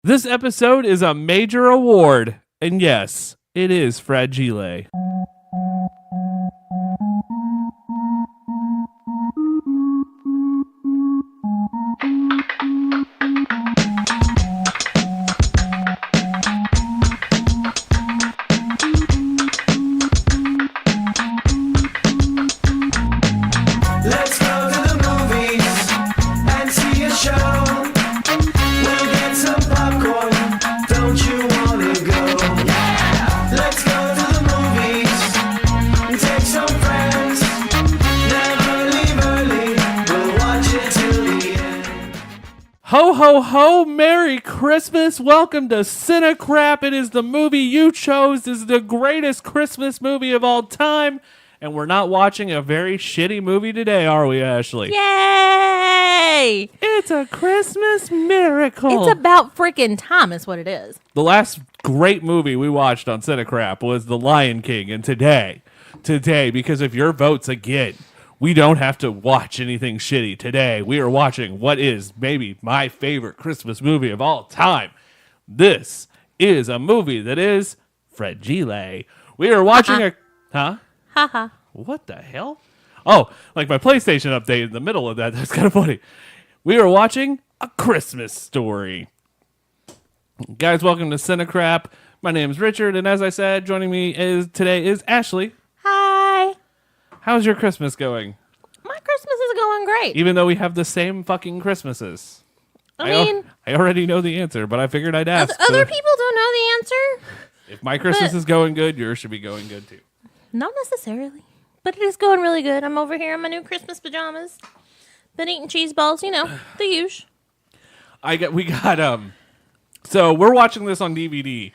This episode is a major award, and yes, it is Fragile. Let's go to the movies and see a show. We'll get some popcorn. Don't you wanna go? Yeah! Let's go to the movies and take some friends. Never leave early. We'll watch it till the end. Ho, ho, ho, Merry Christmas. Welcome to CineCrap. It is the movie you chose. This is the greatest Christmas movie of all time. And we're not watching a very shitty movie today, are we, Ashley? Yay! It's a Christmas miracle. It's about freaking time is what it is. The last great movie we watched on CineCrap was The Lion King. And today, because of your votes again, we don't have to watch anything shitty. Today, we are watching what is maybe my favorite Christmas movie of all time. This is a movie that is Fragile. We are watching a... Huh? Haha. What the hell? Oh, like my PlayStation update in the middle of that. That's kind of funny. We are watching A Christmas Story. Guys, welcome to CineCrap. My name is Richard, and as I said, joining me today is Ashley. Hi. How's your Christmas going? My Christmas is going great. Even though we have the same fucking Christmases. I mean, I already know the answer, but I figured I'd ask. other people don't know the answer. If my Christmas but- is going good, yours should be going good too. Not necessarily, but it is going really good. I'm over here in my new Christmas pajamas. Been eating cheese balls, you know, the usual. So we're watching this on DVD.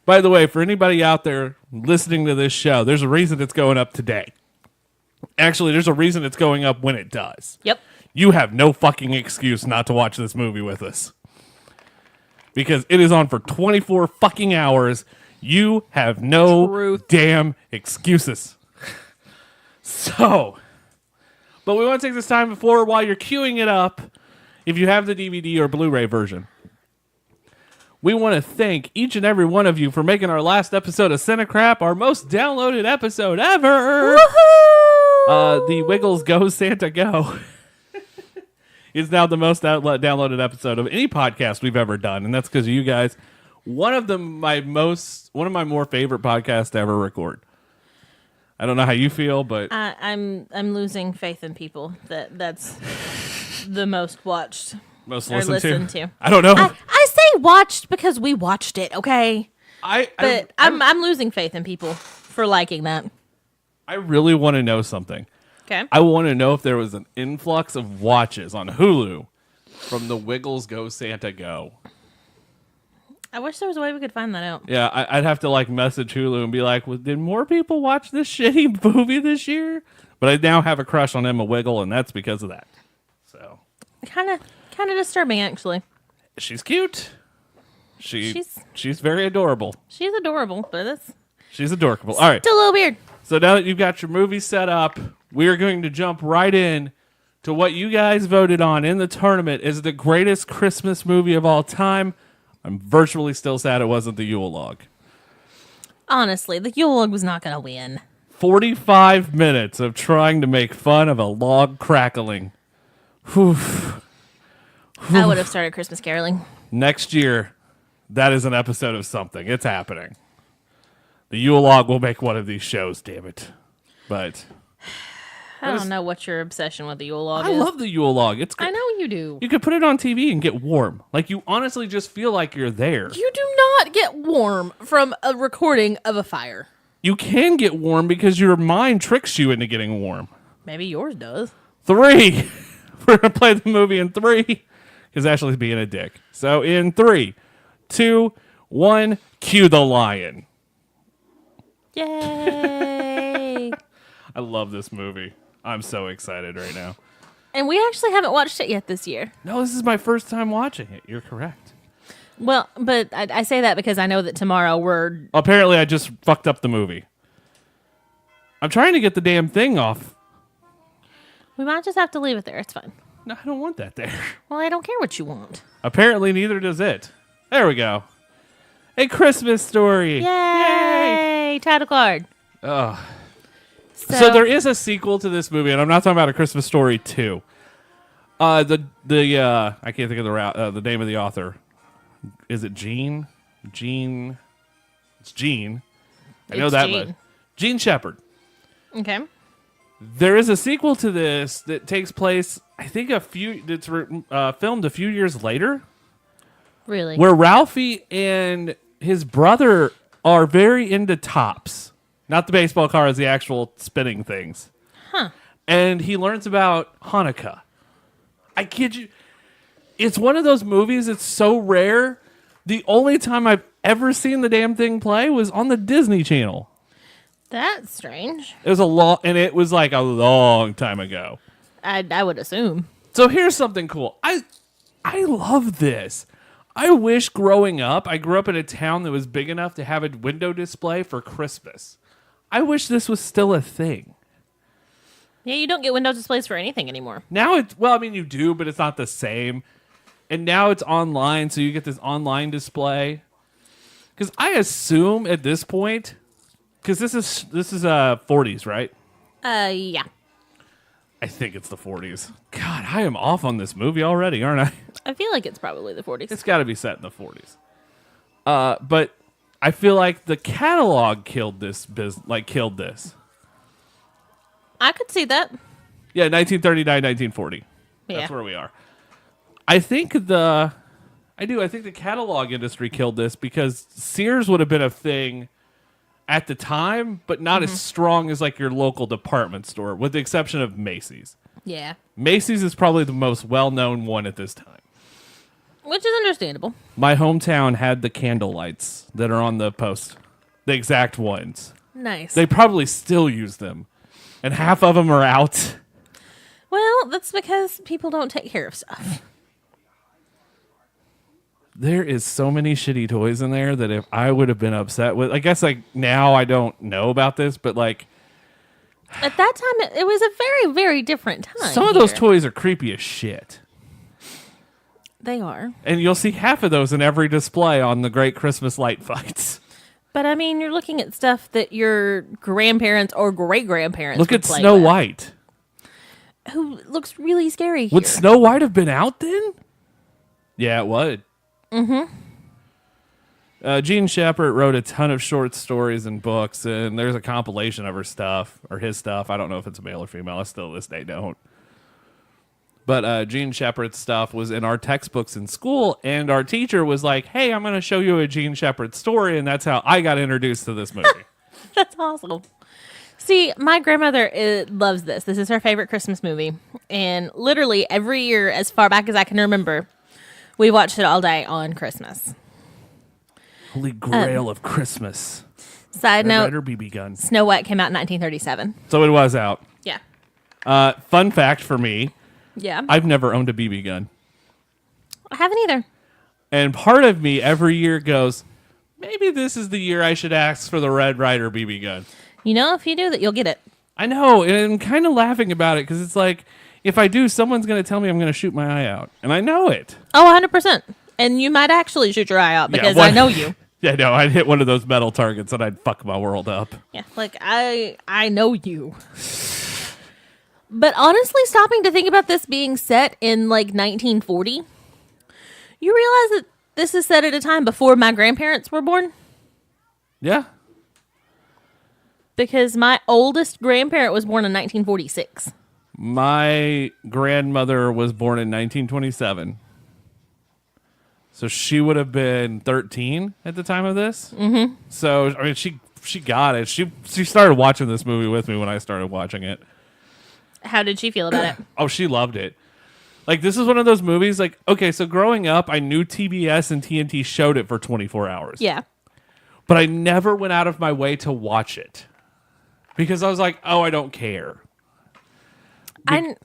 By the way, for anybody out there listening to this show, there's a reason it's going up today. Actually, there's a reason it's going up when it does. Yep. You have no fucking excuse not to watch this movie with us. Because it is on for 24 fucking hours. You have no Truth. damn excuses. So, but we want to take this time while you're queuing it up, if you have the DVD or Blu-ray version, we want to thank each and every one of you for making our last episode of CineCrap our most downloaded episode ever. Woohoo! The Wiggles Go Santa Go is now the most downloaded episode of any podcast we've ever done, and that's because of you guys. One of my more favorite podcasts to ever record. I don't know how you feel, but I'm losing faith in people. That's the most watched. most or listened to. I don't know. I say watched because we watched it, okay? But I'm losing faith in people for liking that. I really want to know something. Okay. I want to know if there was an influx of watches on Hulu from the Wiggles Go Santa Go. I wish there was a way we could find that out. Yeah, I'd have to message Hulu and be like, well, did more people watch this shitty movie this year? But I now have a crush on Emma Wiggle, and that's because of that. So Kind of disturbing, actually. she's cute. She's very adorable. She's adorable, but She's adorable. All right. still a little weird. So now that you've got your movie set up, we are going to jump right in to what you guys voted on in the tournament as the greatest Christmas movie of all time. I'm virtually still sad it wasn't the Yule log. Honestly, the Yule log was not going to win. 45 minutes of trying to make fun of a log crackling. Whew. I would have started Christmas caroling. Next year, that is an episode of something. It's happening. The Yule log will make one of these shows, damn it. But I don't know what your obsession with the Yule log I is. love the Yule log. It's I know you do. You could put it on TV and get warm. Like, you honestly just feel like you're there. You do not get warm from a recording of a fire. You can get warm because your mind tricks you into getting warm. Maybe yours does. 3. We're going to play the movie in 3 because Ashley's being a dick. So in 3, 2, 1, cue the lion. Yay! I love this movie. I'm so excited right now. And we actually haven't watched it yet this year. No, this is my first time watching it. You're correct. Well, but I say that because I know that tomorrow we're... Apparently, I just fucked up the movie. I'm trying to get the damn thing off. We might just have to leave it there. It's fine. No, I don't want that there. Well, I don't care what you want. Apparently, neither does it. There we go. A Christmas Story. Yay! Title card. Oh. So there is a sequel to this movie, and I'm not talking about A Christmas Story 2. I can't think of the name of the author. Is it Gene? Gene. It's Gene. I know that much. Gene Shepard. Okay. There is a sequel to this that takes place, I think, it's filmed a few years later. Really? Where Ralphie and his brother are very into tops. Not the baseball cards, the actual spinning things. Huh. And he learns about Hanukkah. I kid you. It's one of those movies that's so rare. The only time I've ever seen the damn thing play was on the Disney Channel. That's strange. It was it was like a long time ago. I would assume. So here's something cool. I love this. I wish growing up, I grew up in a town that was big enough to have a window display for Christmas. I wish this was still a thing. Yeah, you don't get window displays for anything anymore. Now you do, but it's not the same. And now it's online, so you get this online display. Because I assume at this point, because this is 40s, right? Yeah. I think it's the 40s. God, I am off on this movie already, aren't I? I feel like it's probably the 40s. It's got to be set in the 40s. But I feel like the catalog killed this. I could see that. Yeah, 1939, 1940. Yeah. That's where we are. I think the catalog industry killed this because Sears would have been a thing at the time, but not as strong as like your local department store, with the exception of Macy's. Yeah. Macy's is probably the most well-known one at this time. Which is understandable. My hometown had the candle lights that are on the post. The exact ones. Nice. They probably still use them. And half of them are out. Well, that's because people don't take care of stuff. There is so many shitty toys in there that if I would have been upset with, I guess like now I don't know about this, but like at that time, it was a very, very different time. some of those toys are creepy as shit. They are. And you'll see half of those in every display on the Great Christmas Light Fights. But I mean, you're looking at stuff that your grandparents or great-grandparents Look would at play Snow with, White. who looks really scary here. Would Snow White have been out then? Yeah, it would. Gene Shepard wrote a ton of short stories and books, and there's a compilation of her stuff, or his stuff. I don't know if it's a male or female. I still to this day don't. But Gene Shepard's stuff was in our textbooks in school, and our teacher was like, hey, I'm going to show you a Gene Shepard story, and that's how I got introduced to this movie. That's awesome. See, my grandmother loves this. This is her favorite Christmas movie. And literally every year, as far back as I can remember, we watched it all day on Christmas. Holy grail of Christmas. Side note, Red Ryder BB gun. Snow White came out in 1937. So it was out. Yeah. Fun fact for me, Yeah. I've never owned a BB gun. I haven't either. And part of me every year goes, maybe this is the year I should ask for the Red Ryder BB gun. You know, if you do that, you'll get it. I know, and I'm kind of laughing about it because it's like, if I do, someone's going to tell me I'm going to shoot my eye out. And I know it. Oh, 100%. And you might actually shoot your eye out because I know you. Yeah, no, I'd hit one of those metal targets and I'd fuck my world up. Yeah, like I know you. But honestly, stopping to think about this being set in like 1940, you realize that this is set at a time before my grandparents were born? Yeah. Because my oldest grandparent was born in 1946. My grandmother was born in 1927. So she would have been 13 at the time of this. Mm-hmm. So, I mean, she got it. She started watching this movie with me when I started watching it. How did she feel about it? Oh, she loved it. Like, this is one of those movies, like, okay, so growing up, I knew TBS and TNT showed it for 24 hours. Yeah. But I never went out of my way to watch it. Because I was like, oh, I don't care. I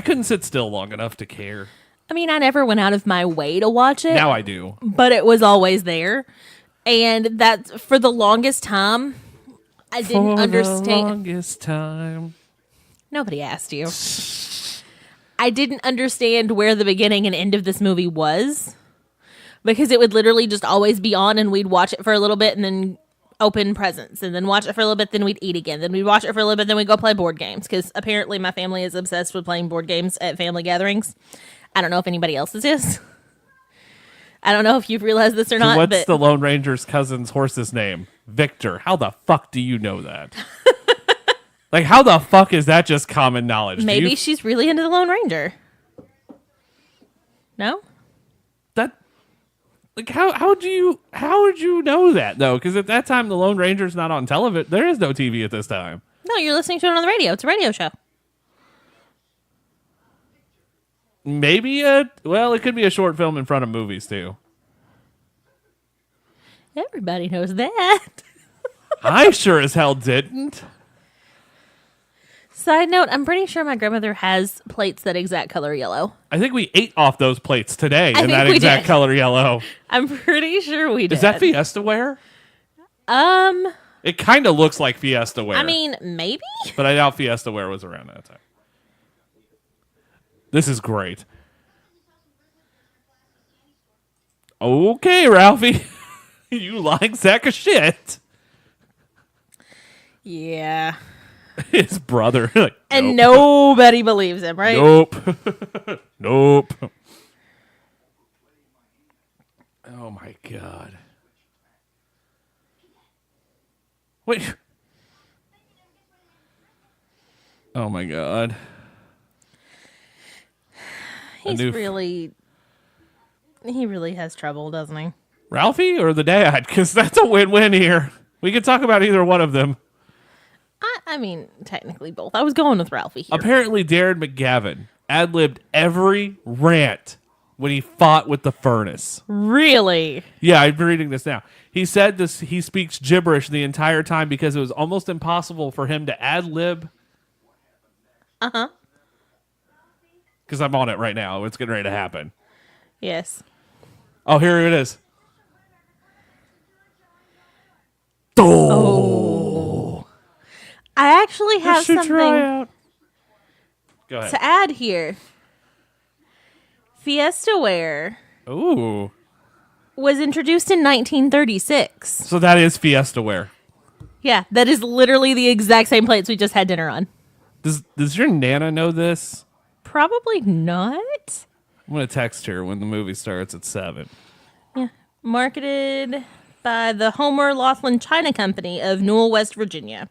couldn't sit still long enough to care. I mean, I never went out of my way to watch it. Now I do. But it was always there. And that's for the longest time, I didn't understand. For the longest time. Nobody asked you. I didn't understand where the beginning and end of this movie was. because it would literally just always be on, and we'd watch it for a little bit and then open presents, and then watch it for a little bit, then we'd eat again, then we'd watch it for a little bit, then we'd go play board games, because apparently my family is obsessed with playing board games at family gatherings. I don't know if anybody else's is. I don't know if you've realized this or not. What's the Lone Ranger's cousin's horse's name? Victor. How the fuck do you know that? Like, how the fuck is that just common knowledge? Maybe she's really into the Lone Ranger. No? That, like, how would you know that though? Because at that time the Lone Ranger's not on television. There is no TV at this time. No, you're listening to it on the radio. It's a radio show. Maybe it could be a short film in front of movies too. Everybody knows that. I sure as hell didn't. Side note, I'm pretty sure my grandmother has plates that exact color yellow. I think we ate off those plates today in think that we exact did. color yellow. I'm pretty sure we did. Is that Fiesta ware? It It kind of looks like Fiesta ware. I mean, maybe? But I doubt Fiesta ware was around that time. This is great. Okay, Ralphie. You lying sack of shit. Yeah. His brother. Like, And nope. nobody believes him, right? Nope. Nope. Oh my god. Wait. Oh my god. He really has trouble, doesn't he? Ralphie or the dad? Because that's a win-win here. We could talk about either one of them. I mean, technically both. I was going with Ralphie here. Apparently, Darren McGavin ad-libbed every rant when he fought with the furnace. Really? Yeah, I'm reading this now. He said this. He speaks gibberish the entire time because it was almost impossible for him to ad-lib. Uh-huh. Because I'm on it right now. It's getting ready to happen. Yes. Oh, here it is. I actually have Should something try out. Go ahead. to add here. Fiesta ware Ooh. was introduced in 1936. So that is Fiesta ware. Yeah, that is literally the exact same plates we just had dinner on. Does your Nana know this? Probably not. I'm going to text her when the movie starts at 7. Yeah. Marketed by the Homer Laughlin China Company of Newell, West Virginia.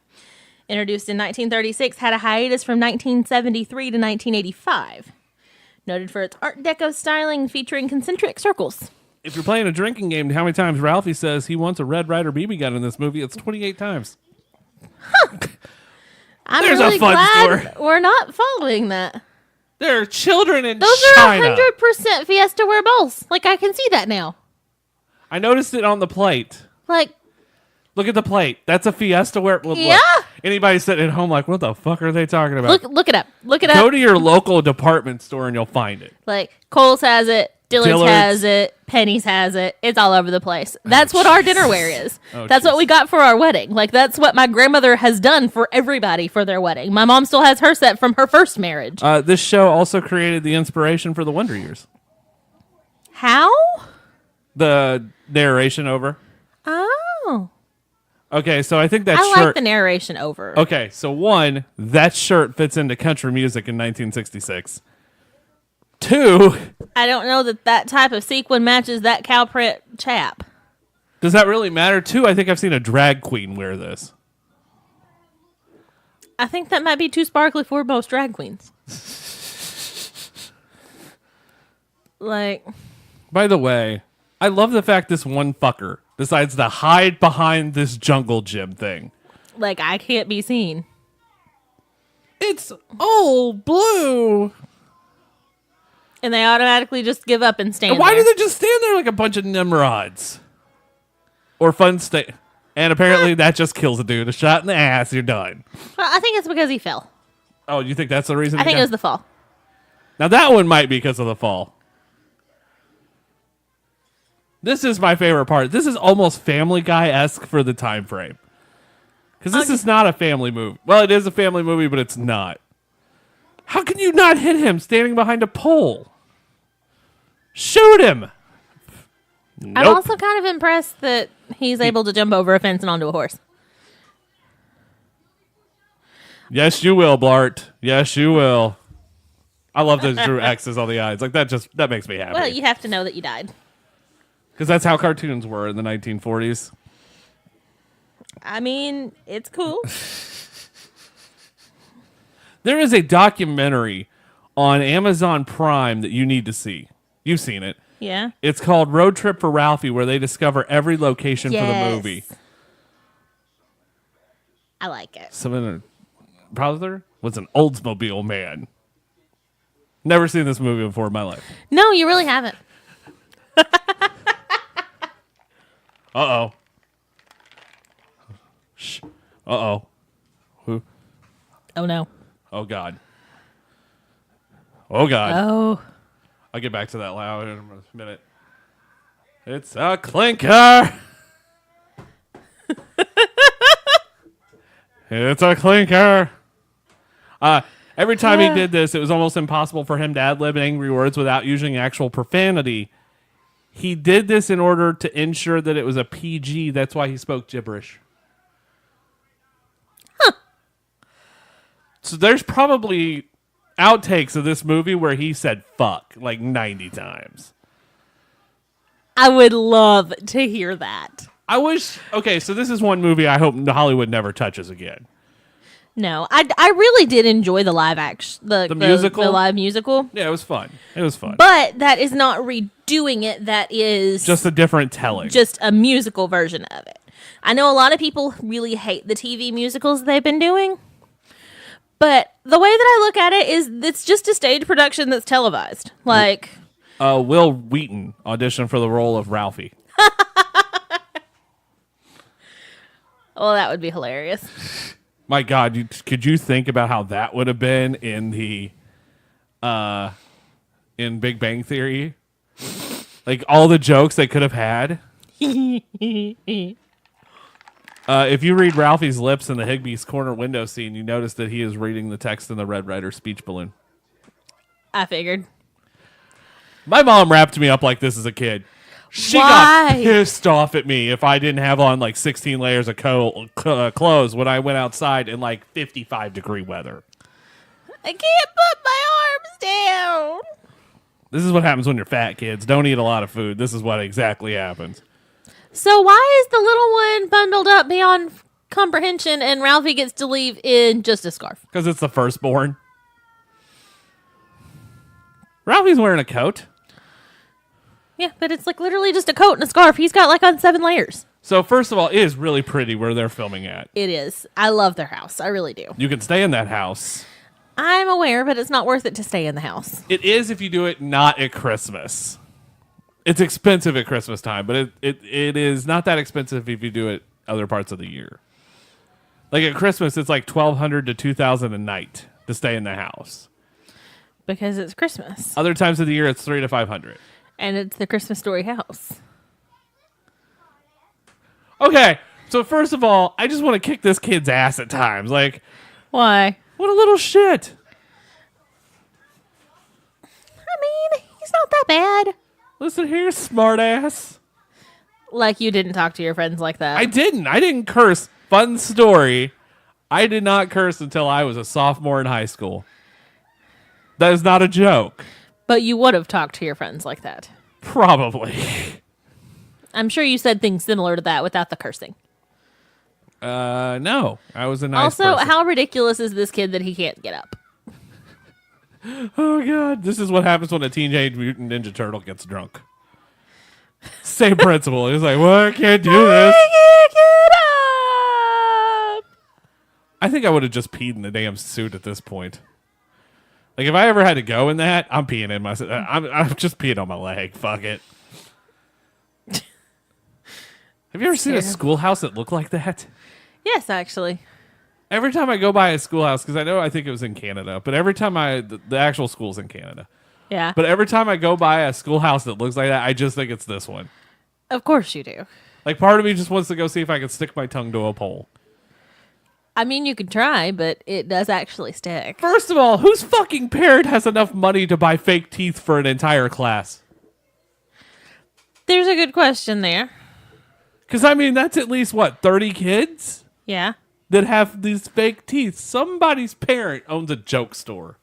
Introduced in 1936, had a hiatus from 1973 to 1985. Noted for its Art Deco styling featuring concentric circles. If you're playing a drinking game, how many times Ralphie says he wants a Red Ryder BB gun in this movie? It's 28 times. I'm There's really a fun glad story. we're not following that. There are children in Those China. are 100% Fiesta ware bowls. Like, I can see that now. I noticed it on the plate. Like, Look at the plate. That's a Fiesta ware. Look. Yeah. Anybody sitting at home like, what the fuck are they talking about? look it up. Look it Go up. to your local department store and you'll find it. Like, Kohl's has it. Dillard's Dillard's. has it. Penny's has it. It's all over the place. That's what our dinnerware is. Oh, That's what jeez. we got for our wedding. Like, that's what my grandmother has done for everybody for their wedding. My mom still has her set from her first marriage. This show also created the inspiration for the Wonder Years. How? The narration over. Oh. Okay, so I think that I like shirt. the narration over. Okay, so one, that shirt fits into country music in 1966. Two, I don't know that type of sequin matches that cow print chap. does that really matter? Two, I think I've seen a drag queen wear this. I think that might be too sparkly for most drag queens. Like, By the way, I love the fact this one fucker decides to hide behind this jungle gym thing. I can't be seen. It's all blue. And they automatically just give up and stand And why there. do they just stand there like a bunch of Nimrods? Or fun stay. And apparently that just kills a dude. A shot in the ass, you're done. Well, I think it's because he fell. Oh, you think that's the reason? I think it was the fall. Now that one might be because of the fall. This is my favorite part. This is almost Family Guy-esque for the time frame. Because this is not a family movie. Well, it is a family movie, but it's not. How can you not hit him standing behind a pole? Shoot him! I'm Nope. also kind of impressed that he's able to jump over a fence and onto a horse. Yes, you will, Blart. Yes, you will. I love those drew X's on the eyes. Like that makes me happy. Well, you have to know that you died. Because that's how cartoons were in the 1940s. I mean, it's cool. There is a documentary on Amazon Prime that you need to see. You've seen it. Yeah. It's called Road Trip for Ralphie, where they discover every location for the movie. I like it. Someone brother was an Oldsmobile man. Never seen this movie before in my life. No, you really haven't. Uh-oh. Shh. Uh-oh. Who? Oh, no. Oh, God. Oh, God. Oh. I'll get back to that loud in a minute. It's a clinker. It's a clinker. Every time he did this, it was almost impossible for him to ad-lib angry words without using actual profanity. He did this in order to ensure that it was a PG. That's why he spoke gibberish. Huh. So there's probably outtakes of this movie where he said fuck like 90 times. I would love to hear that. I wish... Okay, so this is one movie I hope Hollywood never touches again. No, I really did enjoy the live action, the musical? the live musical. Yeah, it was fun. It was fun. But that is not redoing it. That is Just a different telling. just a musical version of it. I know a lot of people really hate the TV musicals they've been doing. But the way that I look at it is it's just a stage production that's televised. Like... Will Wheaton auditioned for the role of Ralphie. Well, that would be hilarious. My God, could you think about how that would have been in the in Big Bang Theory? Like all the jokes they could have had. If you read Ralphie's lips in the Higbee's corner window scene, you notice that he is reading the text in the Red Ryder speech balloon. I figured. My mom wrapped me up like this as a kid. She Why? got pissed off at me if I didn't have on like 16 layers of clothes when I went outside in like 55-degree weather. I can't put my arms down. This is what happens when you're fat, kids. Don't eat a lot of food. This is what exactly happens. So why is the little one bundled up beyond comprehension and Ralphie gets to leave in just a scarf? Because it's the firstborn. Ralphie's wearing a coat. Yeah, but it's like literally just a coat and a scarf. He's got like on 7 layers. So first of all, it is really pretty where they're filming at. It is. I love their house. I really do. You can stay in that house. I'm aware, but it's not worth it to stay in the house. It is if you do it not at Christmas. It's expensive at Christmas time, but it is not that expensive if you do it other parts of the year. Like at Christmas, it's like $1,200 to $2,000 a night to stay in the house. Because it's Christmas. Other times of the year, it's $300 to $500. And it's the Christmas Story house. Okay, so first of all, I just want to kick this kid's ass at times. Like, Why? what a little shit. I mean, he's not that bad. Listen here, smart ass. Like you didn't talk to your friends like that. I didn't curse. Fun story. I did not curse until I was a sophomore in high school. That is not a joke. But you would have talked to your friends like that. Probably. I'm sure you said things similar to that without the cursing. No. I was a nice Also, person. how ridiculous is this kid that he can't get up? Oh, God. This is what happens when a Teenage Mutant Ninja Turtle gets drunk. Same principle. He's like, well, I can't do this. I can't get up! I think I would have just peed in the damn suit at this point. Like, if I ever had to go in that, I'm peeing in my... I'm just peeing on my leg. Fuck it. Have you ever seen a schoolhouse that looked like that? Yes, actually. Every time I go by a schoolhouse, because I think it was in Canada, but every time the actual school's in Canada. Yeah. But every time I go by a schoolhouse that looks like that, I just think it's this one. Of course you do. Like, part of me just wants to go see if I can stick my tongue to a pole. I mean, you could try, but it does actually stick. First of all, whose fucking parent has enough money to buy fake teeth for an entire class? There's a good question there. Because, I mean, that's at least, 30 kids Yeah. that have these fake teeth. Somebody's parent owns a joke store.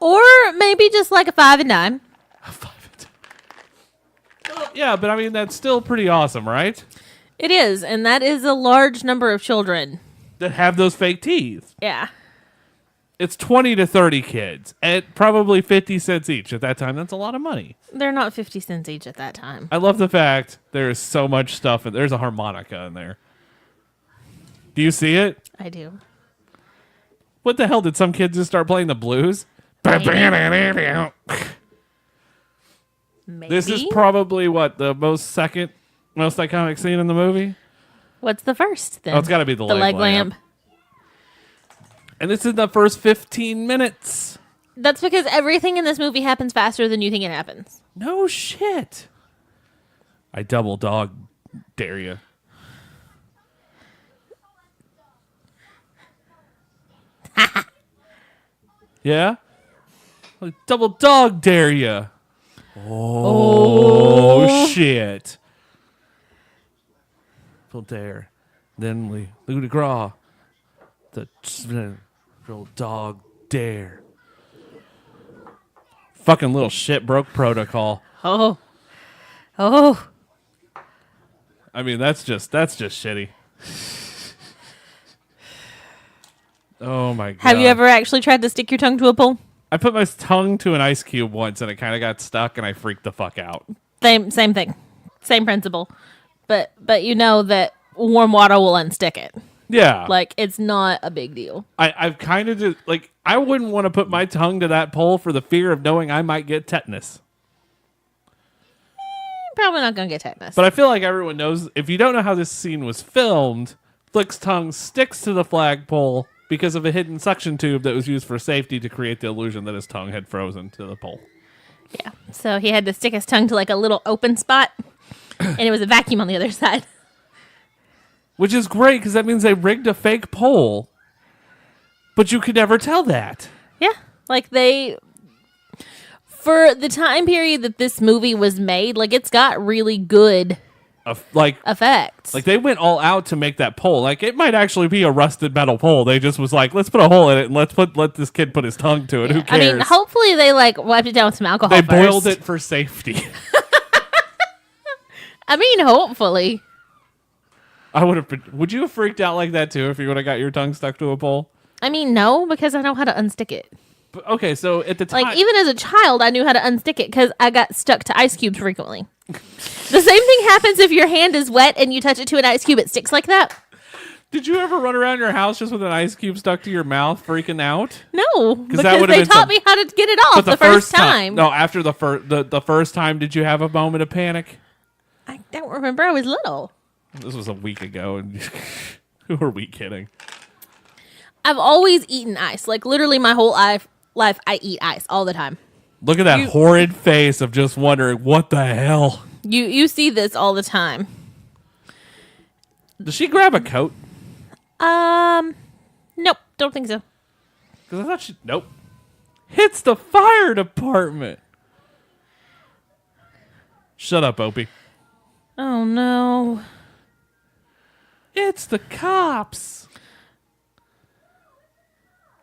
Or maybe just like a 5 and dime. Yeah, but I mean, that's still pretty awesome, right? It is, and that is a large number of children. That have those fake teeth. Yeah. It's 20 to 30 kids at probably 50 cents each at that time. That's a lot of money. They're not 50 cents each at that time. I love the fact there is so much stuff, and there's a harmonica in there. Do you see it? I do. What the hell? Did some kids just start playing the blues? Maybe. This is probably the most iconic scene in the movie. What's the first then? Oh, it's got to be the leg lamp. And this is the first 15 minutes. That's because everything in this movie happens faster than you think it happens. No shit. I double dog dare you. Yeah? I double dog dare you. Oh, shit. Full dare. Then we coup de grace. The double dog dare. Fucking little shit broke protocol. Oh. I mean, that's just shitty. Oh my god. Have you ever actually tried to stick your tongue to a pole? I put my tongue to an ice cube once and it kind of got stuck and I freaked the fuck out. Same thing. Same principle. But you know that warm water will unstick it. Yeah. Like, it's not a big deal. I've kind of just, like, I wouldn't want to put my tongue to that pole for the fear of knowing I might get tetanus. Probably not going to get tetanus. But I feel like everyone knows, if you don't know how this scene was filmed, Flick's tongue sticks to the flagpole because of a hidden suction tube that was used for safety to create the illusion that his tongue had frozen to the pole. Yeah. So he had to stick his tongue to like a little open spot, and it was a vacuum on the other side. Which is great because that means they rigged a fake pole, but you could never tell that. Yeah. Like for the time period that this movie was made, like it's got really good effects. Like they went all out to make that pole. Like it might actually be a rusted metal pole. They just was like, let's put a hole in it and let this kid put his tongue to it. Who cares? I mean, hopefully they like wiped it down with some alcohol. They first. boiled it for safety. I mean, hopefully. I would have. Would you have freaked out like that too if you would have got your tongue stuck to a pole? I mean, no, because I know how to unstick it. But, okay, so at the time, Like even as a child, I knew how to unstick it because I got stuck to ice cubes frequently. The same thing happens if your hand is wet and you touch it to an ice cube; it sticks like that. did you ever run around your house just with an ice cube stuck to your mouth, freaking out? No, because that would've they been taught me how to get it off the first time. No, after the first time, did you have a moment of panic? I don't remember. I was little. This was a week ago, and who are we kidding? I've always eaten ice. Like literally my whole life, I eat ice all the time. Look at that horrid face of just wondering what the hell. You see this all the time. Does she grab a coat? Nope, don't think so. Because I thought she... Nope. It's the fire department. Shut up, Opie. Oh no. It's the cops.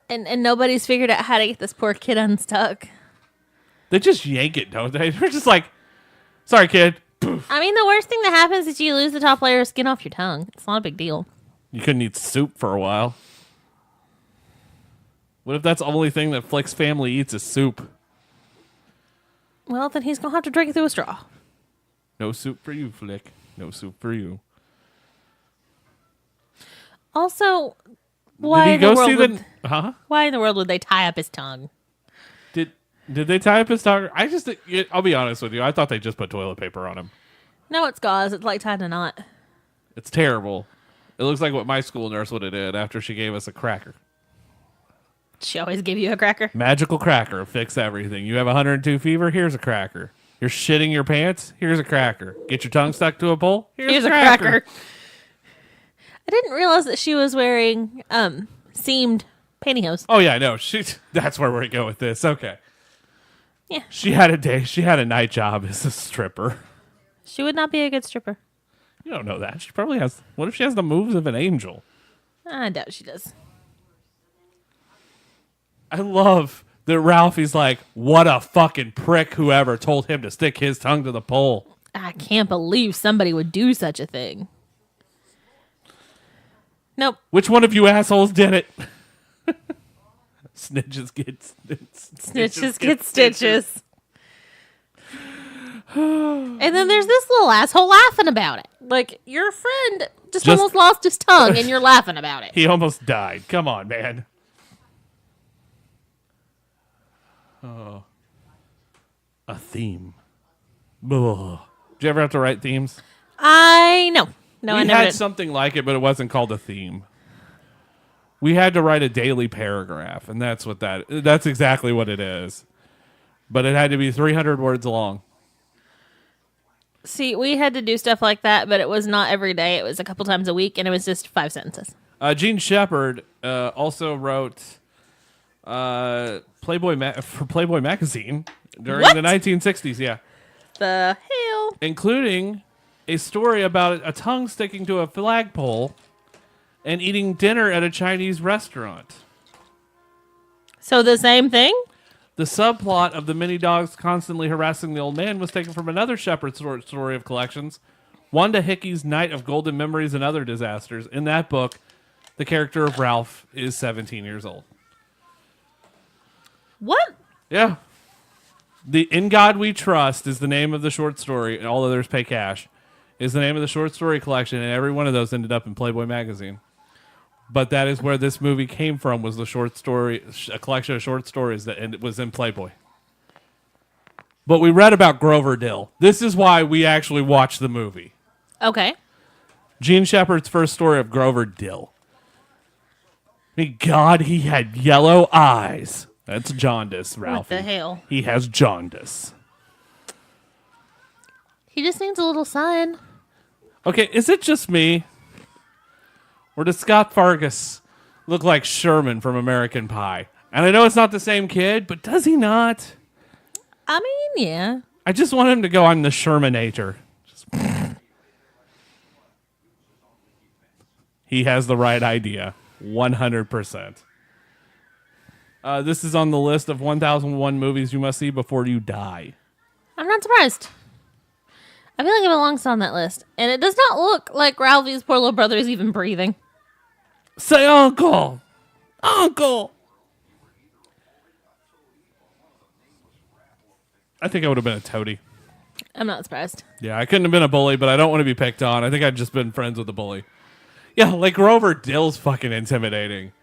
And nobody's figured out how to get this poor kid unstuck. They just yank it, don't they? They're just like, sorry, kid. Poof. I mean, the worst thing that happens is you lose the top layer of skin off your tongue. It's not a big deal. You couldn't eat soup for a while. What if that's the only thing that Flick's family eats is soup? Well, then he's going to have to drink it through a straw. No soup for you, Flick. No soup for you. Also, why in the world would they tie up his tongue? Did they tie up his tongue? I'll be honest with you. I thought they just put toilet paper on him. No, it's gauze. It's like tied in a knot. It's terrible. It looks like what my school nurse would have did after she gave us a cracker. She always give you a cracker. Magical cracker. Fix everything. You have 102 fever? Here's a cracker. You're shitting your pants? Here's a cracker. Get your tongue stuck to a pole? Here's a cracker. I didn't realize that she was wearing seamed pantyhose. Oh, yeah, I know. That's where we go with this. Okay. Yeah. She had a day. She had a night job as a stripper. She would not be a good stripper. You don't know that. She probably has. What if she has the moves of an angel? I doubt she does. I love that Ralphie's like, what a fucking prick whoever told him to stick his tongue to the pole. I can't believe somebody would do such a thing. Nope. Which one of you assholes did it? Snitches get Snitches get stitches. And then there's this little asshole laughing about it. Like, your friend just almost lost his tongue and you're laughing about it. He almost died. Come on, man. Oh. A theme. Ugh. Did you ever have to write themes? I know. No, I We never had did. something like it, but it wasn't called a theme. We had to write a daily paragraph, and that's exactly what it is. But it had to be 300 words long. See, we had to do stuff like that, but it was not every day. It was a couple times a week, and it was just 5 sentences. Gene Shepard also wrote for Playboy magazine during What? the 1960s, yeah. The hell? Including a story about a tongue sticking to a flagpole and eating dinner at a Chinese restaurant. So the same thing? The subplot of the many dogs constantly harassing the old man was taken from another Shepherd story of collections, Wanda Hickey's Night of Golden Memories and Other Disasters. In that book, the character of Ralph is 17 years old. What? Yeah. The In God We Trust is the name of the short story, and All Others Pay Cash is the name of the short story collection, and every one of those ended up in Playboy magazine. But that is where this movie came from, was the short story, a collection of short stories that it was in Playboy. But we read about Grover Dill. This is why we actually watched the movie. Okay. Gene Shepard's first story of Grover Dill. God, he had yellow eyes. That's jaundice, Ralphie. What the hell? He has jaundice. He just needs a little sun. Okay, is it just me? Or does Scott Fargus look like Sherman from American Pie? And I know it's not the same kid, but does he not? I mean, yeah. I just want him to go, I'm the Shermanator. He has the right idea. 100%. This is on the list of 1001 movies you must see before you die. I'm not surprised. I feel like it belongs on that list. And it does not look like Ralphie's poor little brother is even breathing. Say uncle! Uncle! I think I would have been a toady. I'm not surprised. Yeah, I couldn't have been a bully, but I don't want to be picked on. I think I'd just been friends with the bully. Yeah, like Grover Dill's fucking intimidating.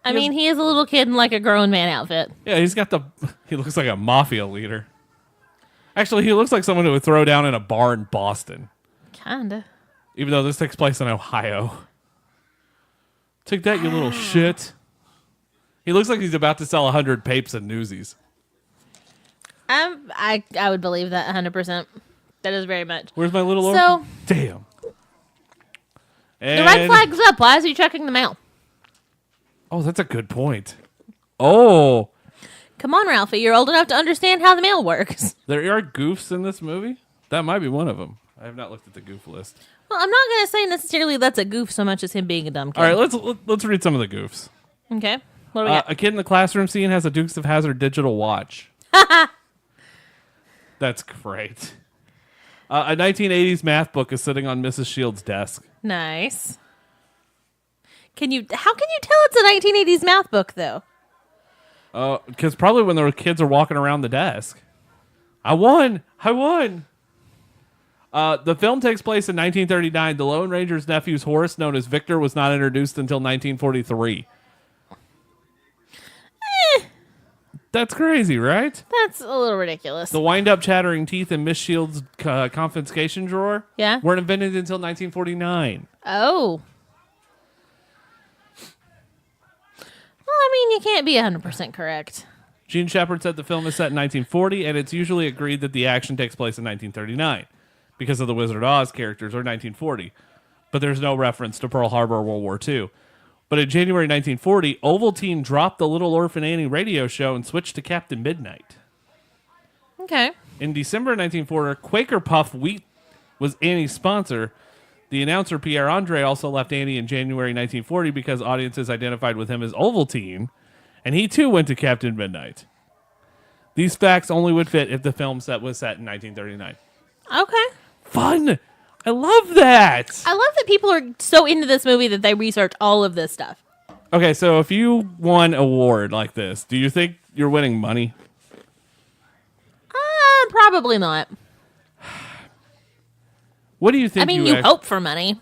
I mean, he is a little kid in like a grown man outfit. Yeah, he looks like a mafia leader. Actually, he looks like someone who would throw down in a bar in Boston. Kinda. Even though this takes place in Ohio. Take that, you little shit. He looks like he's about to sell 100 papes and Newsies. I would believe that 100%. That is very much. Where's my little So- orphan? Damn. The red flag's up. Why is he checking the mail? Oh, that's a good point. Oh, Come on, Ralphie. You're old enough to understand how the mail works. there are goofs in this movie? That might be one of them. I have not looked at the goof list. Well, I'm not going to say necessarily that's a goof so much as him being a dumb kid. All right, let's read some of the goofs. Okay. What do we got? A kid in the classroom scene has a Dukes of Hazzard digital watch. That's great. A 1980s math book is sitting on Mrs. Shields' desk. Nice. How can you tell it's a 1980s math book, though? Because probably when the kids are walking around the desk. I won. The film takes place in 1939. The Lone Ranger's nephew's horse, known as Victor, was not introduced until 1943. That's crazy, right? That's a little ridiculous. The wind-up chattering teeth in Miss Shields' confiscation drawer Yeah? weren't invented until 1949. Oh. Well, I mean, you can't be 100% correct. Gene Shepard said the film is set in 1940, and it's usually agreed that the action takes place in 1939 because of the Wizard of Oz characters, or 1940. But there's no reference to Pearl Harbor or World War II. But in January 1940, Ovaltine dropped the Little Orphan Annie radio show and switched to Captain Midnight. Okay. In December 1940, Quaker Puff Wheat was Annie's sponsor. The announcer Pierre Andre also left Annie in January 1940 because audiences identified with him as Ovaltine, and he too went to Captain Midnight. These facts only would fit if the film set was set in 1939. Okay. Fun! I love that! I love that people are so into this movie that they research all of this stuff. Okay, so if you won an award like this, do you think you're winning money? Probably not. What do you think? I mean, you hope for money.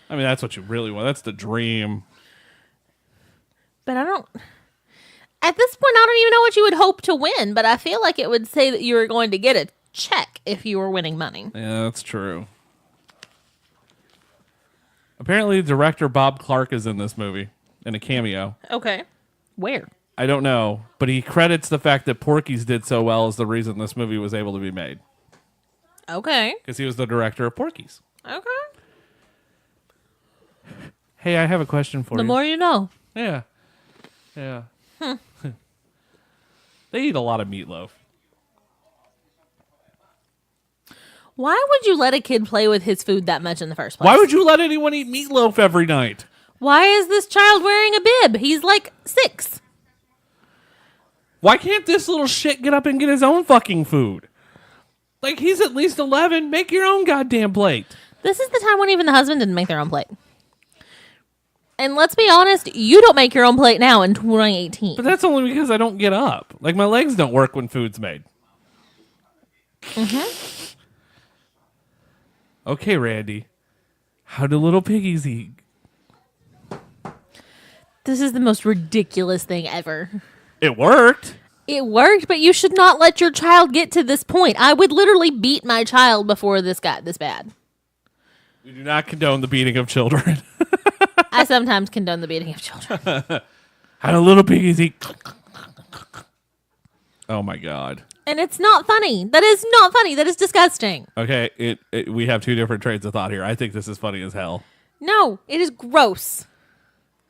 I mean, that's what you really want. That's the dream. But I don't... At this point, I don't even know what you would hope to win, but I feel like it would say that you were going to get a check if you were winning money. Yeah, that's true. Apparently, director Bob Clark is in this movie in a cameo. Okay. Where? I don't know, but he credits the fact that Porky's did so well as the reason this movie was able to be made. Okay. Because he was the director of Porky's. Okay. Hey, I have a question for you. The more you know. Yeah. Yeah. They eat a lot of meatloaf. Why would you let a kid play with his food that much in the first place? Why would you let anyone eat meatloaf every night? Why is this child wearing a bib? He's like 6. Why can't this little shit get up and get his own fucking food? Like, he's at least 11. Make your own goddamn plate. This is the time when even the husband didn't make their own plate. And let's be honest, you don't make your own plate now in 2018. But that's only because I don't get up. Like, my legs don't work when food's made. Mm-hmm. Okay, Randy. How do little piggies eat? This is the most ridiculous thing ever. It worked. It worked, but you should not let your child get to this point. I would literally beat my child before this got this bad. We do not condone the beating of children. I sometimes condone the beating of children. How do little piggies eat? Oh, my God. And it's not funny. That is not funny. That is disgusting. Okay, we have two different trains of thought here. I think this is funny as hell. No, it is gross.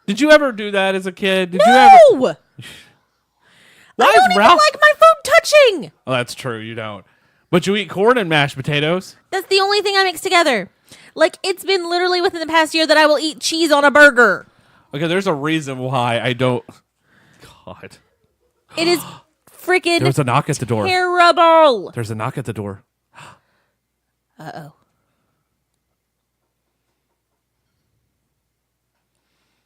Did you ever do that as a kid? Did No! you ever? I don't even like my food touching. Oh, that's true. You don't. But you eat corn and mashed potatoes. That's the only thing I mix together. Like, it's been literally within the past year that I will eat cheese on a burger. Okay, there's a reason why I don't. God. It is freaking There's a knock at the door. terrible. There's a knock at the door. Uh-oh.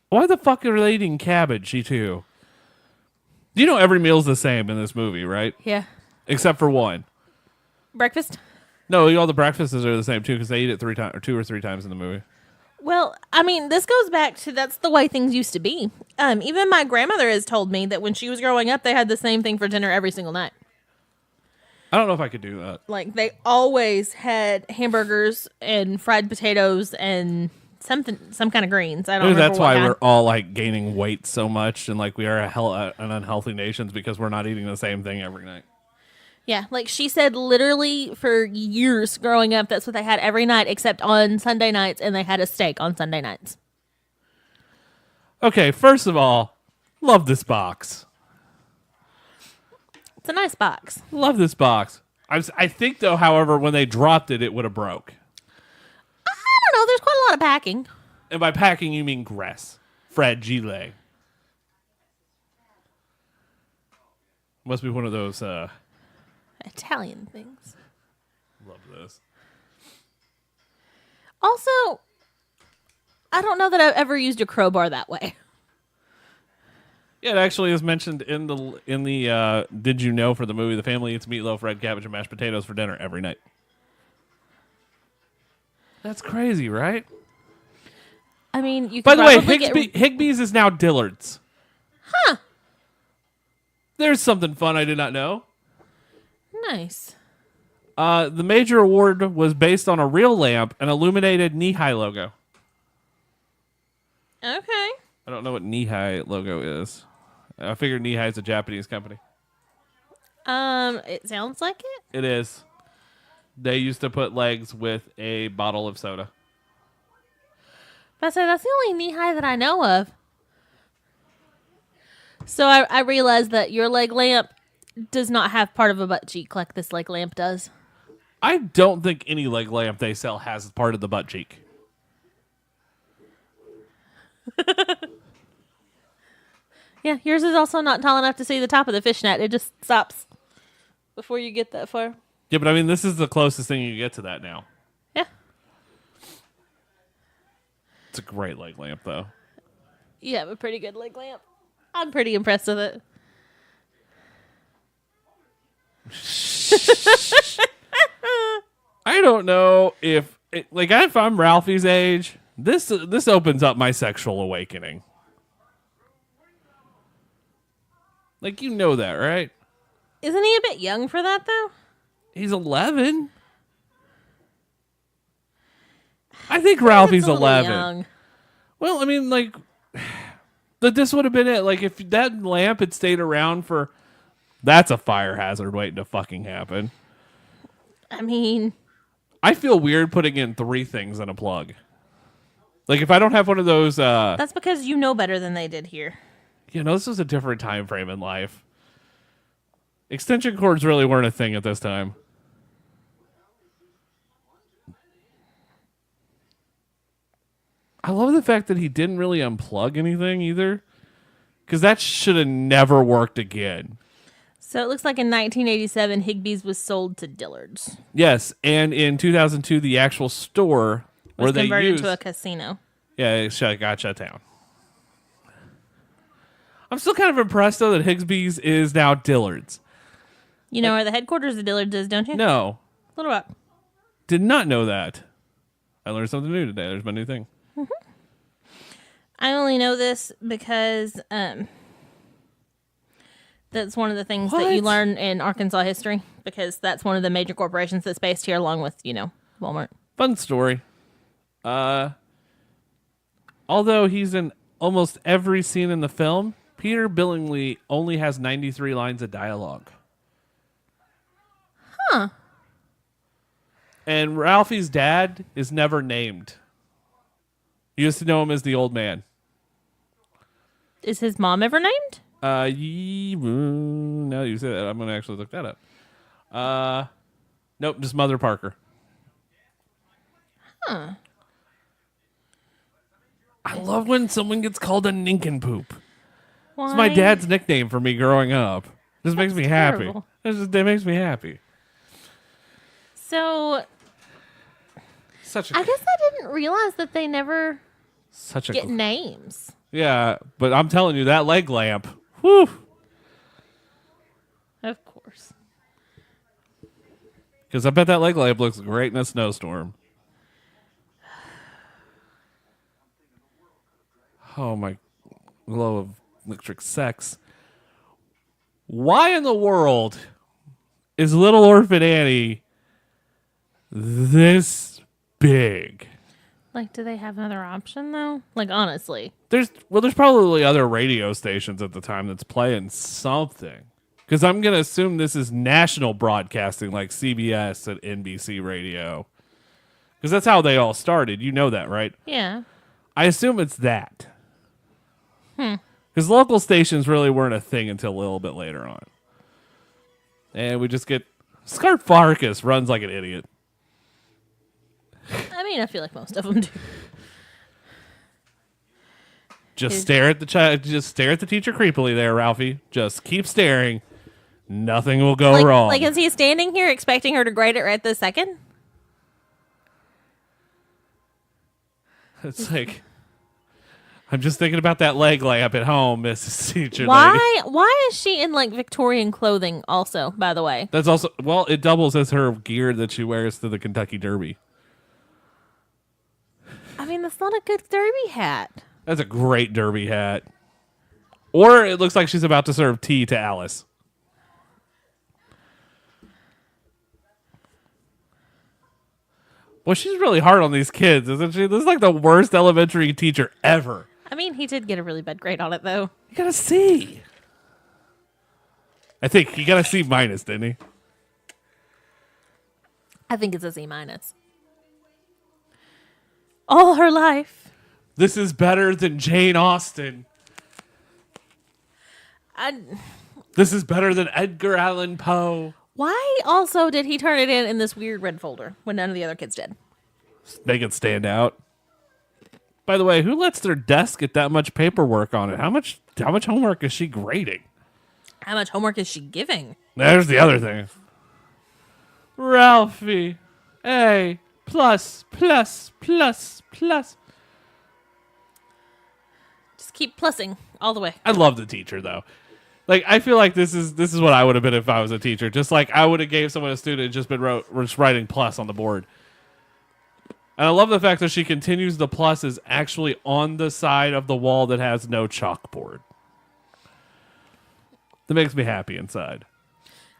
Why the fuck are they eating cabbage, you two? You know every meal's the same in this movie, right? Yeah. Except for one. Breakfast? No, all the breakfasts are the same too because they eat it 3 times or 2 or 3 times in the movie. Well, I mean, this goes back to that's the way things used to be. Even my grandmother has told me that when she was growing up, they had the same thing for dinner every single night. I don't know if I could do that. Like, they always had hamburgers and fried potatoes and some kind of greens. I don't Maybe remember that's what why kind. we're all like gaining weight so much and like we are an unhealthy nation because we're not eating the same thing every night. Yeah, like she said, literally for years growing up, that's what they had every night except on Sunday nights, and they had a steak on Sunday nights. Okay, first of all, love this box. It's a nice box. Love this box. I think, though, however, when they dropped it, it would have broke. I don't know. There's quite a lot of packing. And by packing, you mean grass. Fragile. Must be one of those, Italian things. love this. Also, I don't know that I've ever used a crowbar that way. Yeah, it actually is mentioned in the Did You Know for the movie. The family eats meatloaf, red cabbage, and mashed potatoes for dinner every night. That's crazy, right? I mean, you. By Could the way, probably Higbee's is now Dillard's. Huh. There's something fun I did not know. Nice. The major award was based on a real lamp and illuminated knee-high logo. Okay. I don't know what knee-high logo is. I figured knee-high is a Japanese company. It sounds like it. It is. They used to put legs with a bottle of soda. But I say that's the only knee high that I know of. So I realized that your leg lamp does not have part of a butt cheek like this leg lamp does. I don't think any leg lamp they sell has part of the butt cheek. Yeah, yours is also not tall enough to see the top of the fishnet. It just stops before you get that far. Yeah, but I mean, this is the closest thing you get to that now. Yeah. It's a great leg lamp, though. You have a pretty good leg lamp. I'm pretty impressed with it. I don't know if I'm Ralphie's age, this opens up my sexual awakening. Like, you know that, right? Isn't he a bit young for that, though? He's 11. I think Ralphie's That's a little 11. young. Well, I mean, like, this would have been it. Like, if that lamp had stayed around for... That's a fire hazard waiting to fucking happen. I mean... I feel weird putting in 3 things in a plug. Like, if I don't have one of those... That's because you know better than they did here. You know, this was a different time frame in life. Extension cords really weren't a thing at this time. I love the fact that he didn't really unplug anything either. Because that should have never worked again. So it looks like in 1987, Higbee's was sold to Dillard's. Yes, and in 2002, the actual store where Was they converted used... to a casino. Yeah, it got shut down. I'm still kind of impressed, though, that Higsby's is now Dillard's. You know where the headquarters of Dillard's is, don't you? No, Little Rock. did not know that. I learned something new today. There's my new thing. I only know this because that's one of the things that you What? learn in Arkansas history, because that's one of the major corporations that's based here, along with, Walmart. Fun story. Although he's in almost every scene in the film, Peter Billingsley only has 93 lines of dialogue. Huh. And Ralphie's dad is never named. You used to know him as the old man. Is his mom ever named? Now you say that, I'm going to actually look that up. Nope, just Mother Parker. Huh. I love when someone gets called a nincompoop. Why? It's my dad's nickname for me growing up. This makes me happy. terrible. It makes me happy. So, Such I a guess I didn't realize that they never such a get names. yeah, but I'm telling you that leg lamp. Whew. Of course. Because I bet that leg lamp looks great in a snowstorm. Oh my glow of electric sex. Why in the world is Little Orphan Annie this big? Like, do they have another option, though? Like, honestly. There's probably other radio stations at the time that's playing something. Because I'm going to assume this is national broadcasting like CBS and NBC radio. Because that's how they all started. You know that, right? Yeah. I assume it's that. Because local stations really weren't a thing until a little bit later on. And we just get... Scar Farkas runs like an idiot. I mean, I feel like most of them do. Just stare at the child. Just stare at the teacher creepily there, Ralphie. Just keep staring. Nothing will go wrong. Like, is he standing here expecting her to grade it right this second? It's like... I'm just thinking about that leg lamp at home, Mrs. Teacher Lady. Why is she in, like, Victorian clothing also, by the way? That's also... Well, it doubles as her gear that she wears to the Kentucky Derby. I mean, that's not a good derby hat. That's a great derby hat. Or it looks like she's about to serve tea to Alice. Well, she's really hard on these kids, isn't she? This is like the worst elementary teacher ever. I mean, he did get a really bad grade on it, though. You got a C. I think he got a C minus, didn't he? I think it's a C minus. All her life. This is better than Jane Austen. This is better than Edgar Allan Poe. Why also did he turn it in this weird red folder when none of the other kids did? Make it stand out. By the way, who lets their desk get that much paperwork on it? How much homework is she grading? How much homework is she giving? There's the other thing. Ralphie. A plus plus plus plus. Just keep plussing all the way. I love the teacher though. Like I feel like this is what I would have been if I was a teacher. Just like I would have gave someone a student and just been just writing plus on the board. And I love the fact that she continues the pluses actually on the side of the wall that has no chalkboard. That makes me happy inside.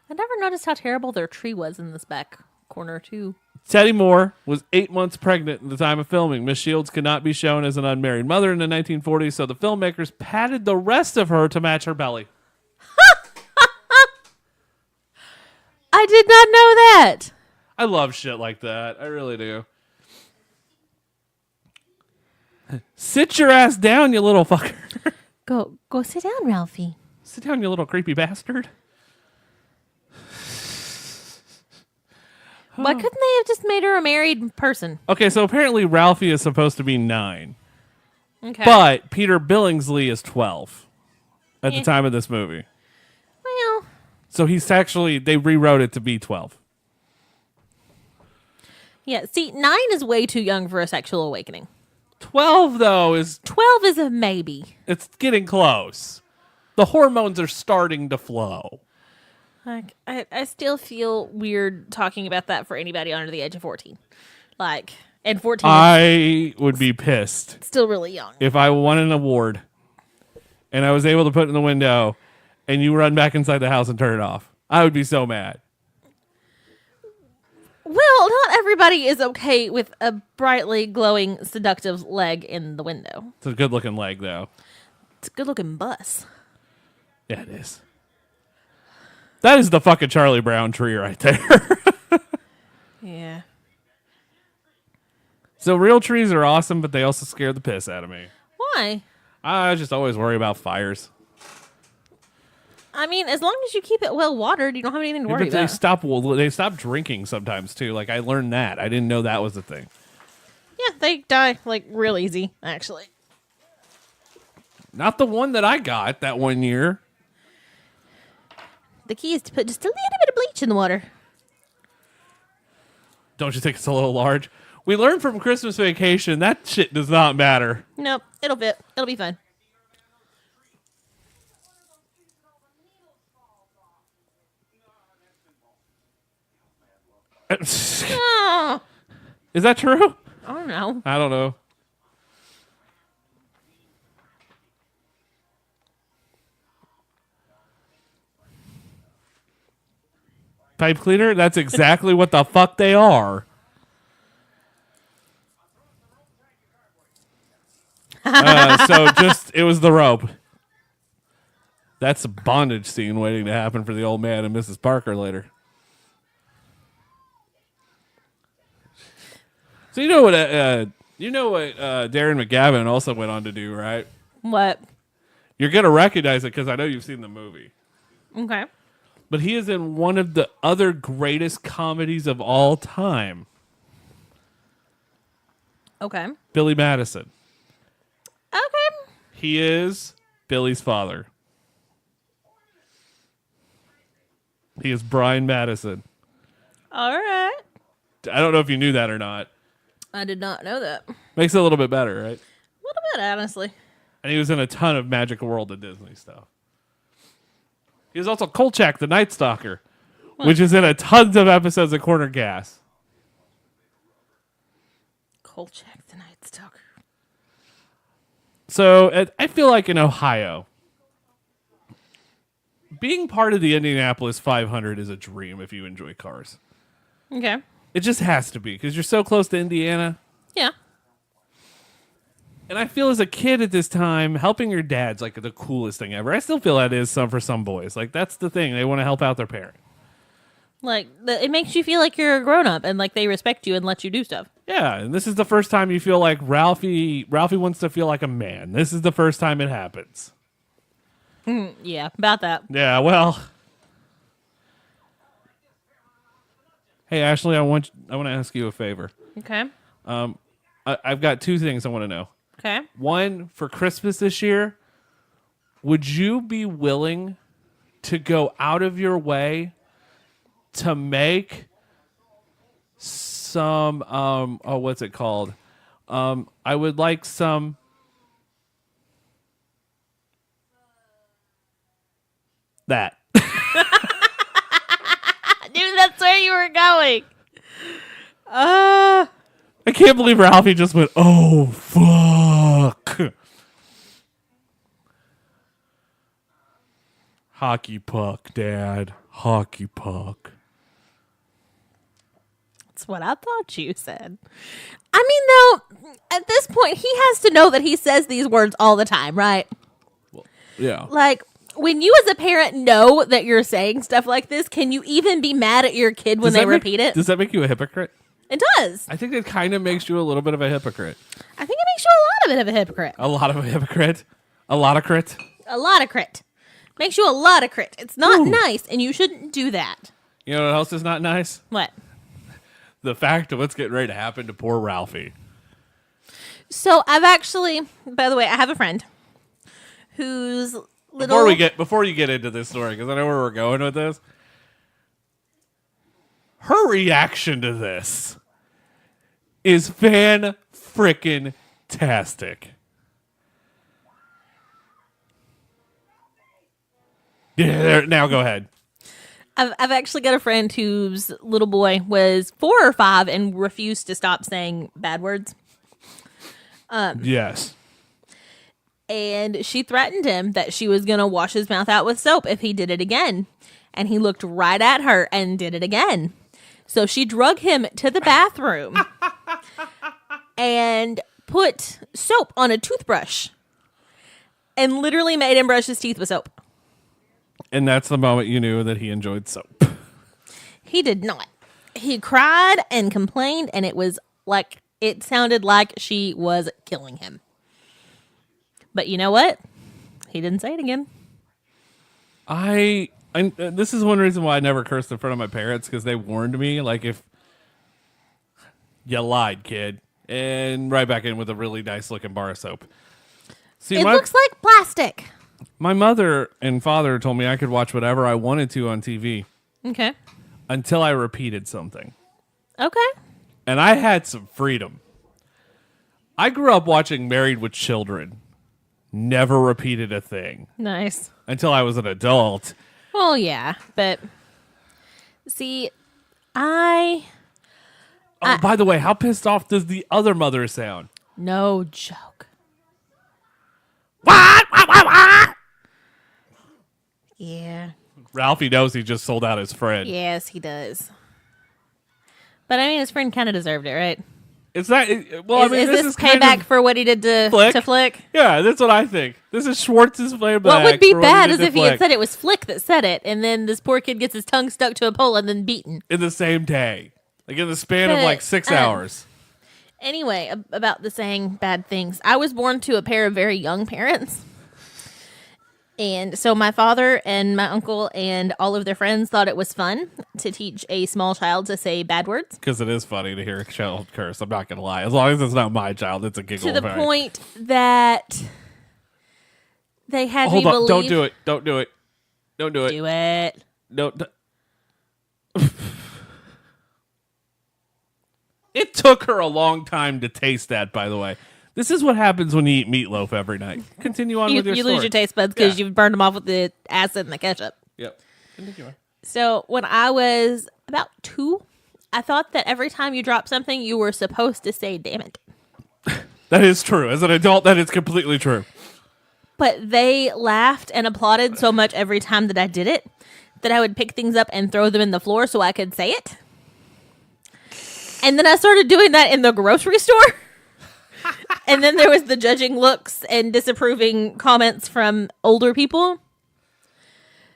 I never noticed how terrible their tree was in this back corner, too. Teddy Moore was 8 months pregnant at the time of filming. Miss Shields could not be shown as an unmarried mother in the 1940s, so the filmmakers padded the rest of her to match her belly. I did not know that. I love shit like that. I really do. Sit your ass down, you little fucker. Go sit down, Ralphie. Sit down, you little creepy bastard. Why couldn't they have just made her a married person? Okay, so apparently Ralphie is supposed to be 9. Okay. But Peter Billingsley is 12 at the time of this movie. Well, So he's actually, they rewrote it to be 12. yeah. See, 9 is way too young for a sexual awakening. 12, though, is 12 is a maybe. it's getting close. The hormones are starting to flow. Like, I still feel weird talking about that for anybody under the age of 14. Like, and 14 is I would be pissed still really young. if I won an award and I was able to put it in the window and you run back inside the house and turn it off. I would be so mad. Well, not everybody is okay with a brightly glowing, seductive leg in the window. It's a good looking leg, though. It's a good-looking bus. Yeah, it is. That is the fucking Charlie Brown tree right there. Yeah. So real trees are awesome, but they also scare the piss out of me. Why? I just always worry about fires. I mean, as long as you keep it well watered, you don't have anything to worry But they about. they stop drinking sometimes too. Like I learned that. I didn't know that was a thing. Yeah, they die like real easy, actually. Not the one that I got that one year. The key is to put just a little bit of bleach in the water. Don't you think it's a little large? We learned from Christmas Vacation that shit does not matter. Nope, it'll fit. It'll be fine. Oh, Is that true? I don't know. I don't know. Pipe cleaner? That's exactly what the fuck they are. It was the rope. That's a bondage scene waiting to happen for the old man and Mrs. Parker later. So you know what Darren McGavin also went on to do, right? What? You're gonna recognize it because I know you've seen the movie. Okay. But he is in one of the other greatest comedies of all time, Okay. Billy Madison. Okay. He is Billy's father. He is Brian Madison. All right. I don't know if you knew that or not. I did not know that. Makes it a little bit better, right? A little bit, honestly. And he was in a ton of Magic World of Disney stuff. He was also Kolchak, the Night Stalker, which is in a tons of episodes of Corner Gas. Kolchak, the Night Stalker. So I feel like in Ohio, being part of the Indianapolis 500 is a dream if you enjoy cars. Okay. It just has to be because you're so close to Indiana. Yeah. And I feel as a kid at this time, helping your dad's like the coolest thing ever. I still feel that is for some boys. Like that's the thing. They want to help out their parent. Like, it makes you feel like you're a grown-up and like they respect you and let you do stuff. Yeah, and this is the first time you feel like Ralphie wants to feel like a man. This is the first time it happens. Yeah, about that. Yeah, well. Hey, Ashley, I want to ask you a favor. Okay. I've got two things I want to know. Okay. One, for Christmas this year, would you be willing to go out of your way to make some what's it called? I would like some that. I knew that's where you were going. I can't believe Ralphie just went, "Oh fuck." Hockey puck, Dad. Hockey puck. That's what I thought you said. I mean, though, at this point, he has to know that he says these words all the time, right? Yeah. Like, when you as a parent know that you're saying stuff like this, can you even be mad at your kid when they repeat it? Does that make you a hypocrite? It does. I think it kind of makes you a little bit of a hypocrite. I think it makes you a lot of it of a hypocrite. A lot of a hypocrite. A lot of crit. A lot of crit. Makes you a lot of crit. It's not nice, and you shouldn't do that. You know what else is not nice? What? The fact of what's getting ready to happen to poor Ralphie. So I've actually, by the way, I have a friend who's little. Before you get into this story, because I know where we're going with this. Her reaction to this is fan-frickin-tastic. Yeah, now go ahead. I've actually got a friend whose little boy was 4 or 5 and refused to stop saying bad words. Yes. And she threatened him that she was going to wash his mouth out with soap if he did it again. And he looked right at her and did it again. So she drug him to the bathroom and put soap on a toothbrush and literally made him brush his teeth with soap. And that's the moment you knew that he enjoyed soap. He did not. He cried and complained, and it sounded like she was killing him. But you know what? He didn't say it again. This is one reason why I never cursed in front of my parents, because they warned me, like, if you lied, kid, and right back in with a really nice looking bar of soap. See, It looks like plastic. My mother and father told me I could watch whatever I wanted to on TV Okay. until I repeated something. Okay. And I had some freedom. I grew up watching Married with Children. Never repeated a thing Nice. until I was an adult. Well, yeah, but see, by By the way, how pissed off does the other mother sound? no joke. What? Yeah. Ralphie knows he just sold out his friend. Yes, he does. But I mean, his friend kind of deserved it, right? It's not. Well, I mean, is this is payback kind of, for what he did to Flick? Yeah, that's what I think. This is Schwartz's playback. What would be for bad he is did to if he had Flick said it was Flick that said it, and then this poor kid gets his tongue stuck to a pole and then beaten. in the same day, like in the span of But, like 6 hours. Anyway, about the saying bad things. I was born to a pair of very young parents. And so my father and my uncle and all of their friends thought it was fun to teach a small child to say bad words. Because it is funny to hear a child curse. I'm not gonna lie. As long as it's not my child, it's a giggle. To the point that they had me Hold on! believe... Don't do it! Don't do it! Don't do it! Do it. No. It took her a long time to taste that. By the way, this is what happens when you eat meatloaf every night. Continue on with your You story. lose your taste buds because Yeah. you've burned them off with the acid and the ketchup. Yep. Continue on. So when I was about 2, I thought that every time you drop something, you were supposed to say, damn it. That is true. As an adult, that is completely true. But they laughed and applauded so much every time that I did it that I would pick things up and throw them in the floor so I could say it. And then I started doing that in the grocery store. And then there was the judging looks and disapproving comments from older people.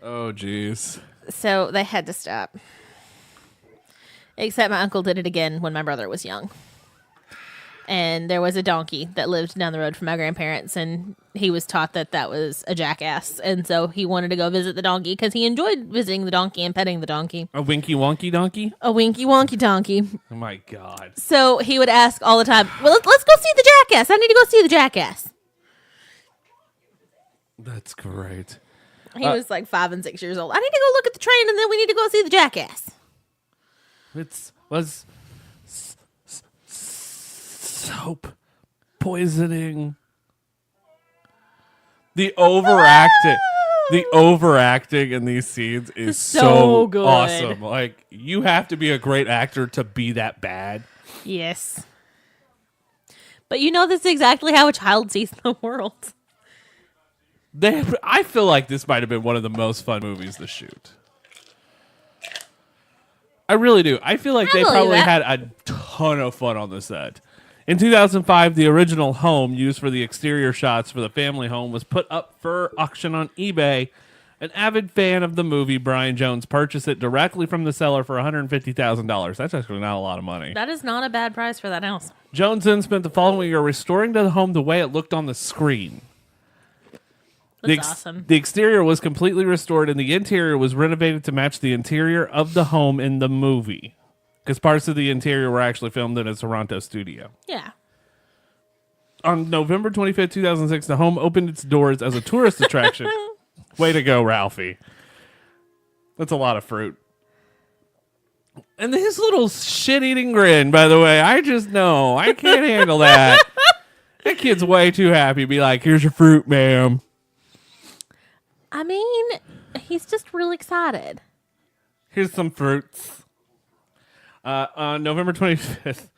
Oh, jeez. So they had to stop. Except my uncle did it again when my brother was young. and there was a donkey that lived down the road from my grandparents, and he was taught that that was a jackass, and so he wanted to go visit the donkey because he enjoyed visiting the donkey and petting the donkey. A winky wonky donkey? A winky wonky donkey. Oh my God. So he would ask all the time, well, let's go see the jackass. I need to go see the jackass. That's great. He was like 5 and 6 years old. I need to go look at the train, and then we need to go see the jackass. Was soap poisoning. The overacting in these scenes is so good. awesome. Like, you have to be a great actor to be that bad. Yes. But you know that's exactly how a child sees the world. I feel like this might have been one of the most fun movies to shoot. I really do. I feel like they believe probably that. had a ton of fun on the set. In 2005, the original home used for the exterior shots for the family home was put up for auction on eBay. An avid fan of the movie, Brian Jones, purchased it directly from the seller for $150,000. That's actually not a lot of money. That is not a bad price for that house. Jones then spent the following year restoring the home the way it looked on the screen. That's awesome. The exterior was completely restored, and the interior was renovated to match the interior of the home in the movie. Because parts of the interior were actually filmed in a Toronto studio. Yeah. On November 25th, 2006, the home opened its doors as a tourist attraction. Way to go, Ralphie. That's a lot of fruit. And his little shit-eating grin, by the way, I just know. I can't handle that. That kid's way too happy. Be like, here's your fruit, ma'am. I mean, he's just really excited. Here's some fruits. On November 25th,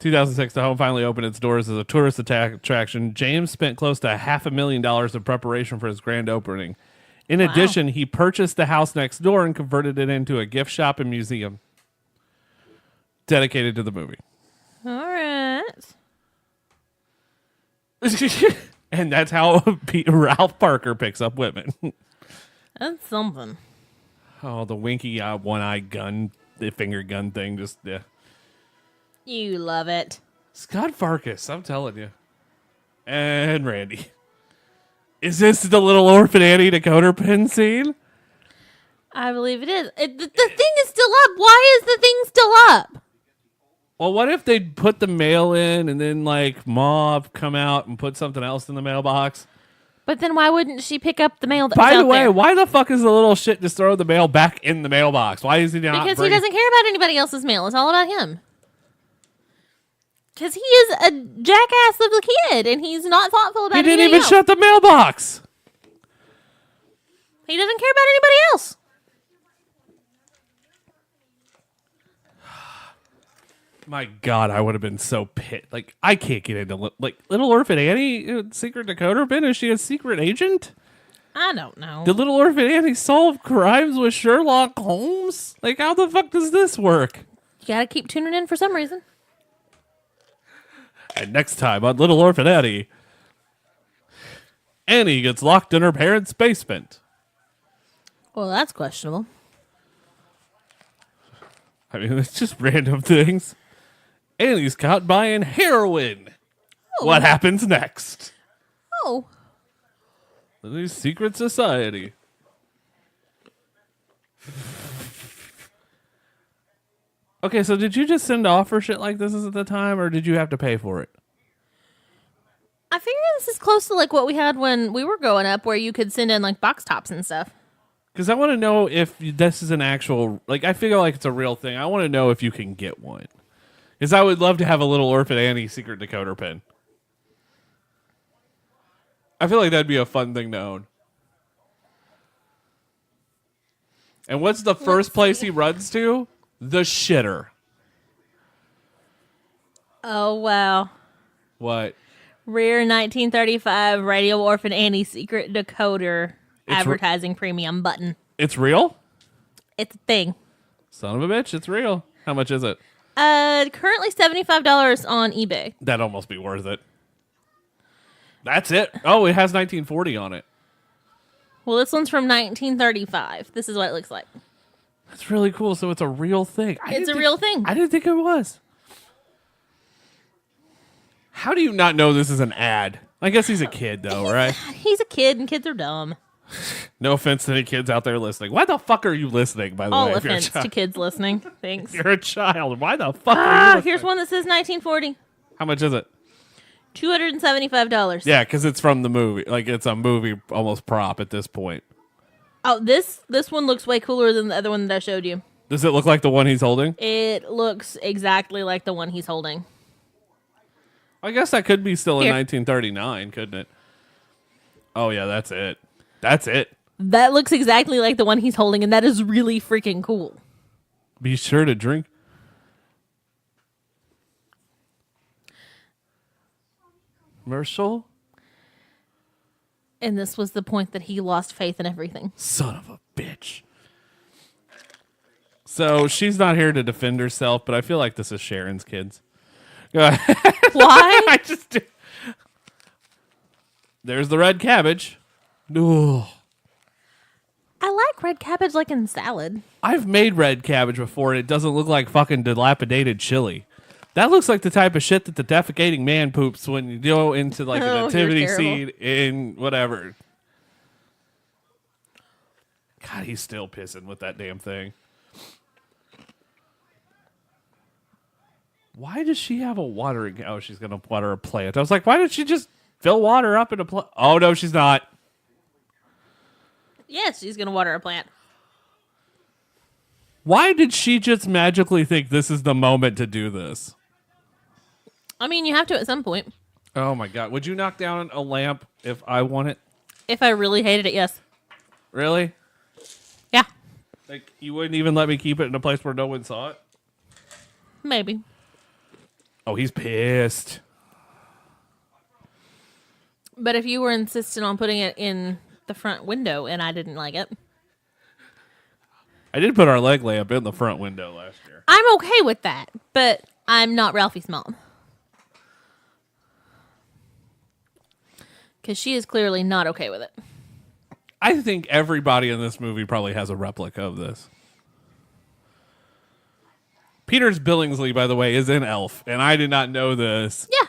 2006, the home finally opened its doors as a tourist attraction. James spent close to $500,000 in preparation for his grand opening. In addition, he purchased the house next door and converted it into a gift shop and museum dedicated to the movie. All right. And that's how Ralph Parker picks up women. That's something. Oh, the winky one-eyed gun, the finger gun thing, just, yeah. You love it. Scott Farkas, I'm telling you. And Randy. Is this the Little Orphan Annie decoder pin scene? I believe it is. The thing is still up. Why is the thing still up? Well, what if they put the mail in and then, like, Mauve come out and put something else in the mailbox? But then why wouldn't she pick up the mail that By was the out way, there? why the fuck is the little shit just throw the mail back in the mailbox? Why is he not Because he doesn't care about anybody else's mail. It's all about him. Because he is a jackass of a kid, and he's not thoughtful about He didn't anybody even else. shut the mailbox. He doesn't care about anybody else. My God, I would have been so pissed. Like, I can't get into Little Orphan Annie, secret decoder pin. Is she a secret agent? I don't know. Did Little Orphan Annie solve crimes with Sherlock Holmes? Like, how the fuck does this work? You gotta keep tuning in for some reason. And next time on Little Orphan Annie, Annie gets locked in her parents' basement. Well, that's questionable. I mean, it's just random things. Annie's caught buying heroin. Oh. What happens next? Oh. The secret society. Okay, so did you just send off for shit like this at the time, or did you have to pay for it? I figure this is close to like what we had when we were growing up, where you could send in like box tops and stuff. Because I want to know if this is an actual, like, I feel like it's a real thing. I want to know if you can get one. Because I would love to have a Little Orphan Annie secret decoder pin. I feel like that'd be a fun thing to own. And what's the first place he runs to? The shitter. Oh, wow. What? Rare 1935 Radio Orphan Annie secret decoder advertising premium button. It's real? It's a thing. Son of a bitch, it's real. How much is it? Currently $75 on eBay. That'd almost be worth it. That's it. Oh, it has 1940 on it. Well, this one's from 1935. This is what it looks like. That's really cool. So it's a real thing. It's a real thing. I didn't think it was. How do you not know this is an ad? I guess he's a kid, though, right? He's a kid, and kids are dumb. No offense to any kids out there listening. Why the fuck are you listening, by the All way? if you're a offense to child? kids listening. Thanks. You're a child. Why the fuck are you listening? Here's one that says 1940. How much is it? $275. Yeah, because it's from the movie. Like, it's a movie almost prop at this point. Oh, this one looks way cooler than the other one that I showed you. Does it look like the one he's holding? It looks exactly like the one he's holding. I guess that could be still in Here. 1939, couldn't it? Oh, yeah, that's it. That's it. That looks exactly like the one he's holding, and that is really freaking cool. Be sure to drink. Mercial? And this was the point that he lost faith in everything. Son of a bitch. So she's not here to defend herself, but I feel like this is Sharon's kids. Go ahead. Why? I just do. There's the red cabbage. Ooh. I like red cabbage like in salad. I've made red cabbage before, and it doesn't look like fucking dilapidated chili. That looks like the type of shit that the defecating man poops when you go into like Oh, a you're nativity terrible. scene in whatever. God, he's still pissing with that damn thing. Why does she have a watering? Oh, she's gonna water a plant. I was like, why did she just fill water up in a plant? Oh no, she's not. Yes, she's going to water a plant. Why did she just magically think this is the moment to do this? I mean, you have to at some point. Oh my god, would you knock down a lamp if I want it? If I really hated it, yes. Really? Yeah, Like, you wouldn't even let me keep it in a place where no one saw it? maybe. Oh, he's pissed. But if you were insistent on putting it in the front window and I didn't like it, I did put our leg lamp in the front window last year. I'm okay with that. But I'm not Ralphie's mom. Because she is clearly not okay with it. I think everybody in this movie probably has a replica of this. Peters Billingsley, by the way, is in Elf, and I did not know this. Yeah.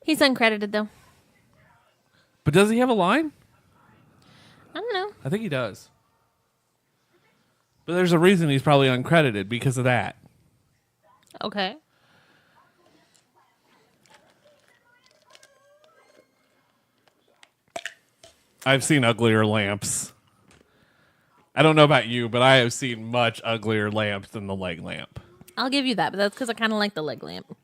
He's uncredited, though. But does he have a line? I don't know. I think he does. But there's a reason he's probably uncredited because of that. Okay. I've seen uglier lamps. I don't know about you, but I have seen much uglier lamps than the leg lamp. I'll give you that, but that's because I kind of like the leg lamp.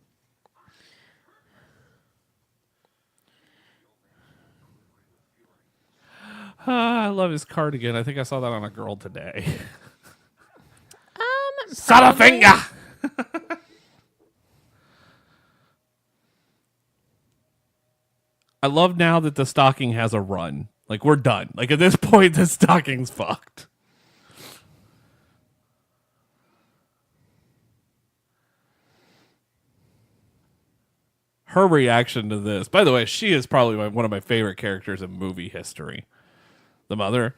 I love his cardigan. I think I saw that on a girl today. Son of a Probably. finger! I love now that the stocking has a run. Like, we're done. Like, at this point, the stocking's fucked. Her reaction to this. By the way, she is probably one of my favorite characters in movie history. The mother.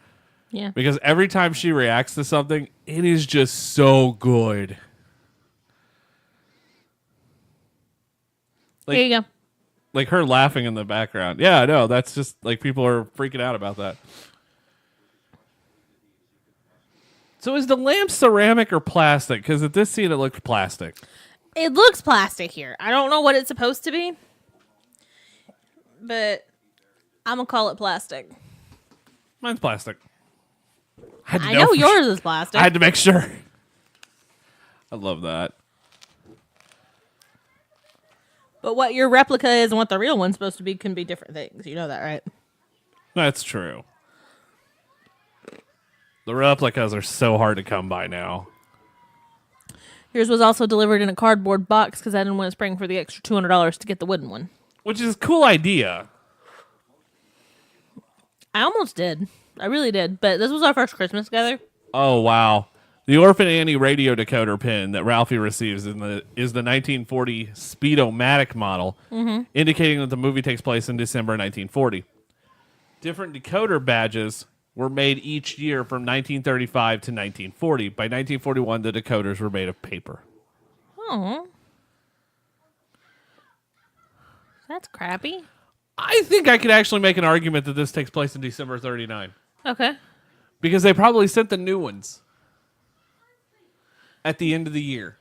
Yeah. Because every time she reacts to something, it is just so good. Like, Here you go. like her laughing in the background. Yeah, I know. That's just like people are freaking out about that. So is the lamp ceramic or plastic? Because at this scene, it looked plastic. It looks plastic here. I don't know what it's supposed to be, but I'm going to call it plastic. Mine's plastic. Had to I know for yours sure. is plastic. I had to make sure. I love that. But what your replica is and what the real one's supposed to be can be different things. You know that, right? That's true. The replicas are so hard to come by now. Yours was also delivered in a cardboard box because I didn't want to spring for the extra $200 to get the wooden one. Which is a cool idea. I almost did. I really did. But this was our first Christmas together. Oh, wow. The Orphan Annie radio decoder pin that Ralphie receives is the 1940 Speedomatic model, indicating that the movie takes place in December 1940. Different decoder badges were made each year from 1935 to 1940. By 1941, the decoders were made of paper. Oh. That's crappy. I think I could actually make an argument that this takes place in December 39. Okay. Because they probably sent the new ones at the end of the year.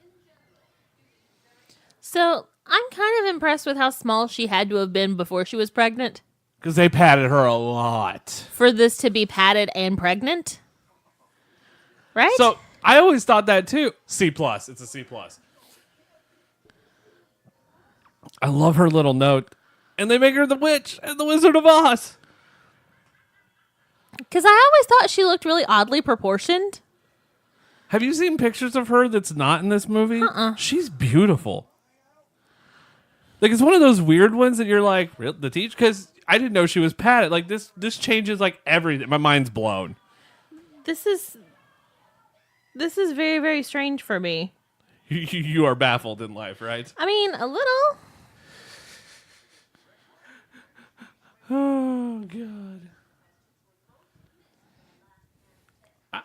So I'm kind of impressed with how small she had to have been before she was pregnant Because they patted her a lot. for this to be padded and pregnant. Right? So I always thought that too. C+. It's a C+. I love her little note. And they make her the witch and the Wizard of Oz. Because I always thought she looked really oddly proportioned. Have you seen pictures of her that's not in this movie? She's beautiful. Like, it's one of those weird ones that you're like, the teach? Because I didn't know she was padded. Like, this changes, like, everything. My mind's blown. This is very, very strange for me. You are baffled in life, right? I mean, a little. Oh, God.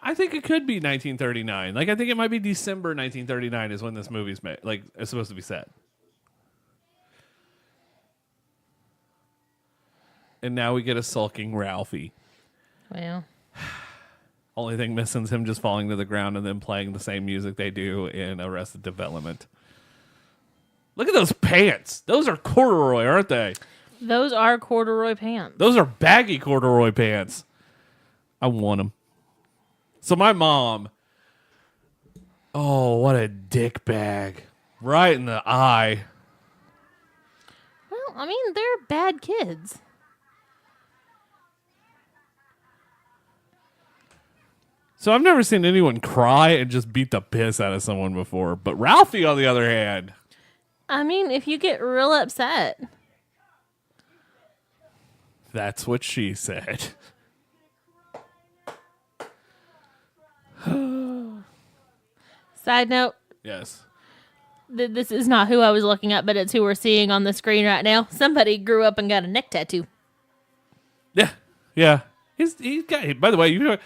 I think it could be 1939. Like, I think it might be December 1939 is when this movie's made. Like, it's supposed to be set. And now we get a sulking Ralphie. Well. Only thing missing is him just falling to the ground and then playing the same music they do in Arrested Development. Look at those pants. Those are corduroy, aren't they? Those are corduroy pants. Those are baggy corduroy pants. I want them. So my mom, oh, what a dick bag. Right in the eye. Well, I mean, they're bad kids. So I've never seen anyone cry and just beat the piss out of someone before. But Ralphie, on the other hand. I mean, if you get real upset. That's what she said. Side note, Yes. this is not who I was looking at, but it's who we're seeing on the screen right now. Somebody grew up and got a neck tattoo. Yeah. Yeah. He's got, by the way,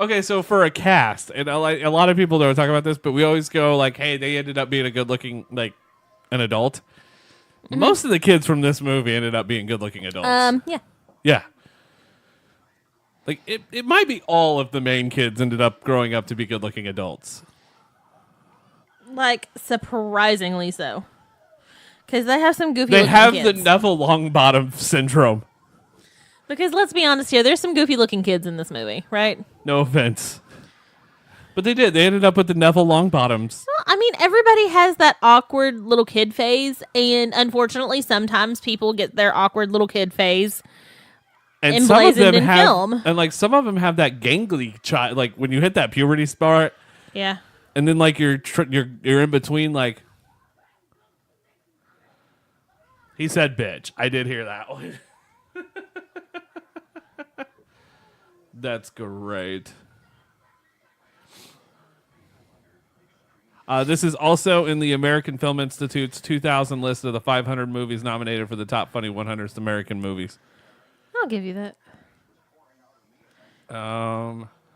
okay, so for a cast, and a lot of people don't talk about this, but we always go like, hey, they ended up being a good looking, like, an adult. Mm-hmm. Most of the kids from this movie ended up being good looking adults. Yeah. Yeah. Like, it might be all of the main kids ended up growing up to be good looking adults. Like, surprisingly so. Because they have some goofy They looking have kids. the Neville Longbottom syndrome. Because let's be honest here, there's some goofy looking kids in this movie, right? No offense. But they did. They ended up with the Neville Longbottoms. Well, I mean, everybody has that awkward little kid phase, and unfortunately, sometimes people get their awkward little kid phase And some of emblazoned them in have, film. and like some of them have that gangly child, like when you hit that puberty spot, Yeah. and then like you're in between. Like he said, "Bitch." I did hear that one. That's great. This is also in the American Film Institute's 2000 list of the 500 movies nominated for the top funny 100th American movies. I'll give you that.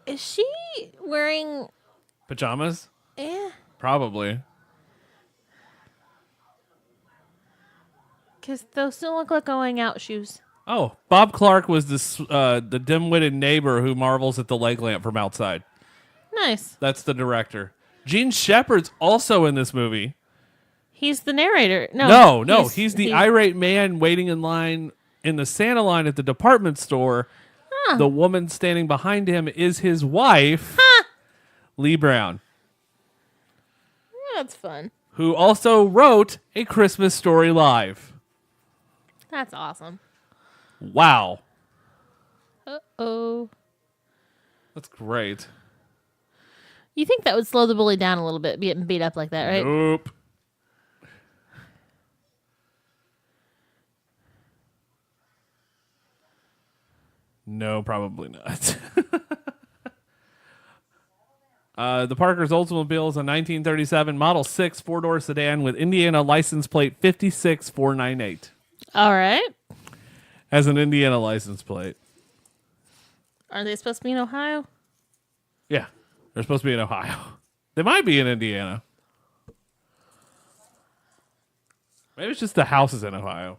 Is she wearing... Pajamas? Eh. Probably. Because those still look like going out shoes. Oh, Bob Clark was the dim-witted neighbor who marvels at the leg lamp from outside. Nice. That's the director. Gene Shepard's also in this movie. He's the narrator. No, He's the irate man waiting in line in the Santa line at the department store. Huh. The woman standing behind him is his wife, Lee Brown, That's fun. who also wrote A Christmas Story Live. That's awesome. Wow. Uh-oh. That's great. You think that would slow the bully down a little bit, getting beat up like that, right? Nope. No, probably not. The Parker's Oldsmobile is a 1937 Model 6 four-door sedan with Indiana license plate 56498. All right. Has an Indiana license plate. Are they supposed to be in Ohio? Yeah, they're supposed to be in Ohio. They might be in Indiana. Maybe it's just the houses in Ohio.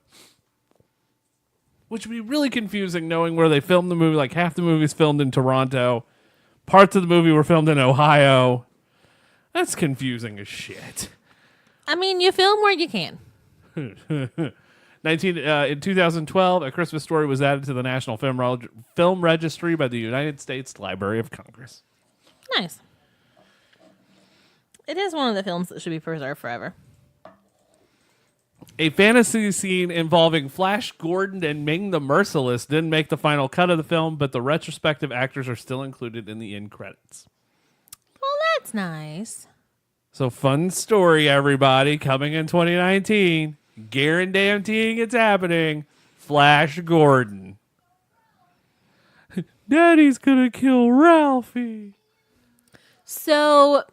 Which would be really confusing knowing where they filmed the movie. Like half the movie's filmed in Toronto. Parts of the movie were filmed in Ohio. That's confusing as shit. I mean, you film where you can. In 2012, A Christmas Story was added to the National Film Registry by the United States Library of Congress. Nice. It is one of the films that should be preserved forever. A fantasy scene involving Flash Gordon and Ming the Merciless didn't make the final cut of the film, but the retrospective actors are still included in the end credits. Well, that's nice. So fun story, everybody, coming in 2019. Guaranteeing it's happening. Flash Gordon. Daddy's gonna kill Ralphie. So,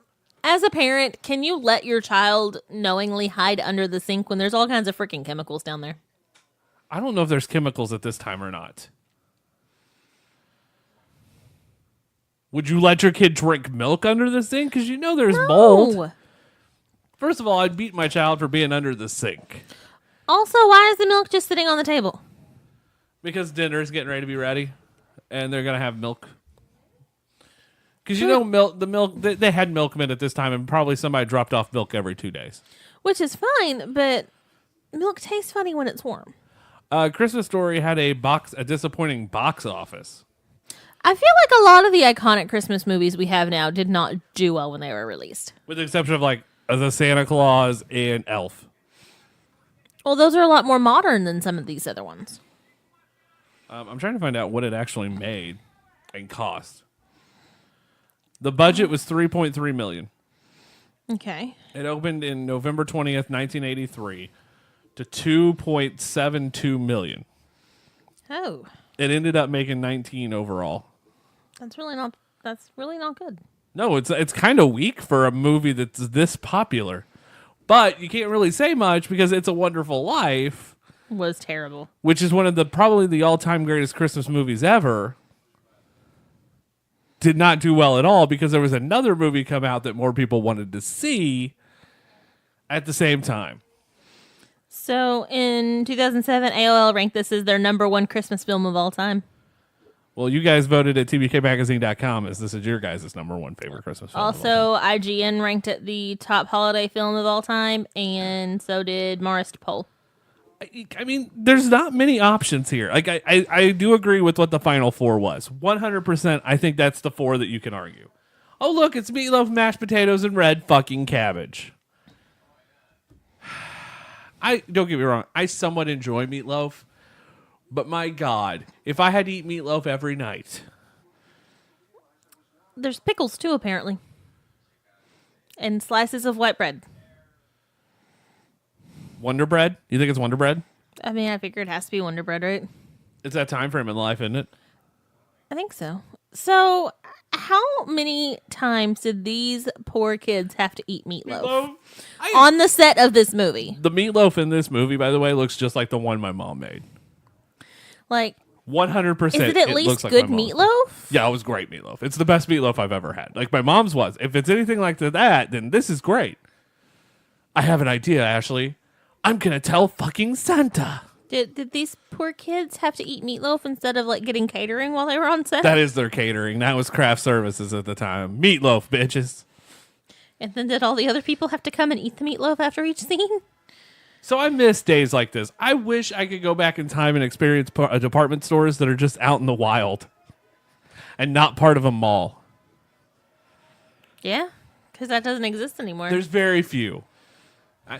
as a parent, can you let your child knowingly hide under the sink when there's all kinds of freaking chemicals down there? I don't know if there's chemicals at this time or not. Would you let your kid drink milk under the sink? Because you know there's mold. First of all, I'd beat my child for being under the sink. Also, why is the milk just sitting on the table? Because dinner's getting ready to be ready, and they're going to have milk. Because you know they had milkmen at this time, and probably somebody dropped off milk every 2 days. Which is fine, but milk tastes funny when it's warm. Christmas Story had a disappointing box office. I feel like a lot of the iconic Christmas movies we have now did not do well when they were released. With the exception of like the Santa Claus and Elf. Well, those are a lot more modern than some of these other ones. I'm trying to find out what it actually made and cost. The budget was $3.3 million. Okay. It opened in November 20th, 1983 to $2.72 million. Oh. It ended up making 19 overall. That's really not good. No, it's kind of weak for a movie that's this popular. But you can't really say much because It's a Wonderful Life Was terrible. which is one of probably the all-time greatest Christmas movies ever, did not do well at all because there was another movie come out that more people wanted to see at the same time. So in 2007, AOL ranked this as their #1 Christmas film of all time. Well, you guys voted at tbkmagazine.com as this is your guys' #1 favorite Christmas film. Also, IGN ranked it the top holiday film of all time, and so did Marist Poll. I mean, there's not many options here. Like, I do agree with what the final four was. 100%, I think that's the four that you can argue. Oh, look, it's meatloaf, mashed potatoes, and red fucking cabbage. Don't get me wrong, I somewhat enjoy meatloaf, but my God, if I had to eat meatloaf every night. There's pickles, too, apparently. And slices of white bread. Wonder Bread? You think it's Wonder Bread? I mean, I figure it has to be Wonder Bread, right? It's that time frame in life, isn't it? I think so. So, how many times did these poor kids have to eat meatloaf? On the set of this movie. The meatloaf in this movie, by the way, looks just like the one my mom made. Like, 100%. is it at least looks like good my mom's. meatloaf? Yeah, it was great meatloaf. It's the best meatloaf I've ever had. Like my mom's was. If it's anything like that, then this is great. I have an idea, Ashley. I'm going to tell fucking Santa. Did these poor kids have to eat meatloaf instead of like getting catering while they were on set? That is their catering. That was craft services at the time. Meatloaf, bitches. And then did all the other people have to come and eat the meatloaf after each scene? So I miss days like this. I wish I could go back in time and experience department stores that are just out in the wild and not part of a mall. Yeah, because that doesn't exist anymore. There's very few.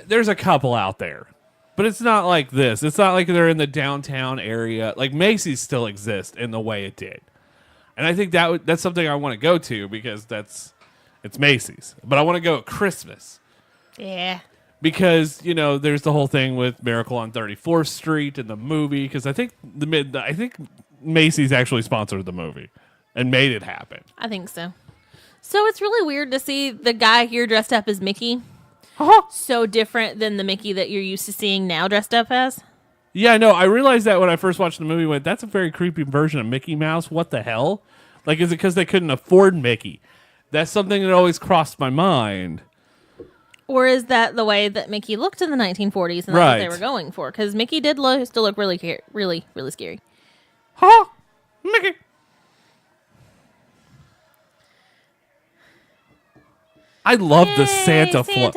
There's a couple out there, but it's not like this. It's not like they're in the downtown area. Like Macy's still exists in the way it did. And I think that's something I want to go to because it's Macy's. But I want to go at Christmas. Yeah. Because, you know, there's the whole thing with Miracle on 34th Street and the movie. Because I think Macy's actually sponsored the movie and made it happen. I think so. So it's really weird to see the guy here dressed up as Mickey. So different than the Mickey that you're used to seeing now dressed up as. Yeah, no, I realized that when I first watched the movie. That's a very creepy version of Mickey Mouse. What the hell? Like, is it because they couldn't afford Mickey? That's something that always crossed my mind. Or is that the way that Mickey looked in the 1940s and that's what they Right. were going for? Because Mickey did still look really, really, really scary. Huh? Mickey. I love the Santa float.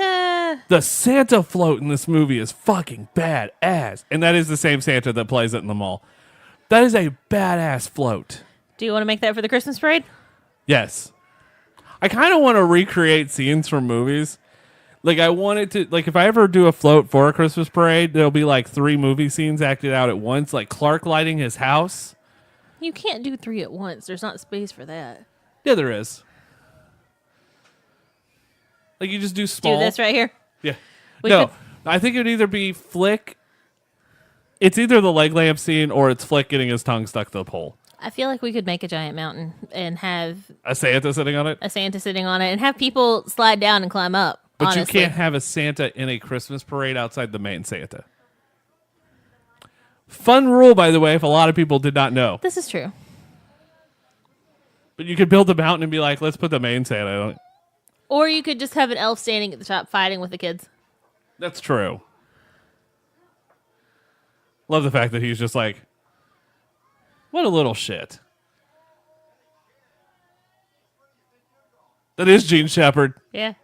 The Santa float in this movie is fucking badass. And that is the same Santa that plays it in the mall. That is a badass float. Do you want to make that for the Christmas parade? Yes. I kind of want to recreate scenes from movies. Like, I wanted to, like, if I ever do a float for a Christmas parade, there'll be like 3 movie scenes acted out at once, like Clark lighting his house. You can't do 3 at once. There's not space for that. Yeah, there is. Like, you just do small. Do this right here. Yeah. We No, could- I think it would either be Flick. It's either the leg lamp scene or it's Flick getting his tongue stuck to the pole. I feel like we could make a giant mountain and have A Santa sitting on it. a Santa sitting on it and have people slide down and climb up. But honestly. you can't have a Santa in a Christmas parade outside the main Santa. Fun rule, by the way, if a lot of people did not know. This is true. But you could build a mountain and be like, let's put the main Santa on it. Or you could just have an elf standing at the top fighting with the kids. That's true. Love the fact that he's just like, what a little shit. That is Gene Shepard. Yeah.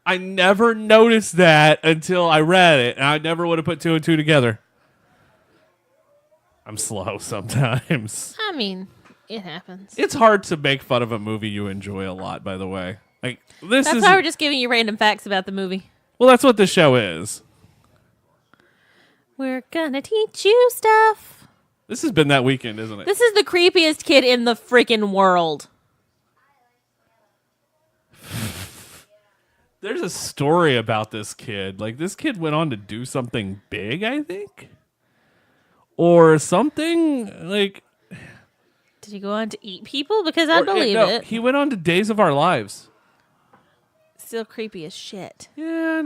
I never noticed that until I read it, and I never would have put 2 and 2 together. I'm slow sometimes. I mean, it happens. It's hard to make fun of a movie you enjoy a lot, by the way. Like this That's is why we're just giving you random facts about the movie. well, that's what this show is. We're gonna teach you stuff. This has been that weekend, isn't it? This is the creepiest kid in the freaking world. There's a story about this kid. Like this kid went on to do something big, I think. Or something like Did he go on to eat people? Because I or- believe no, it. He went on to Days of Our Lives. Still creepy as shit. Yeah,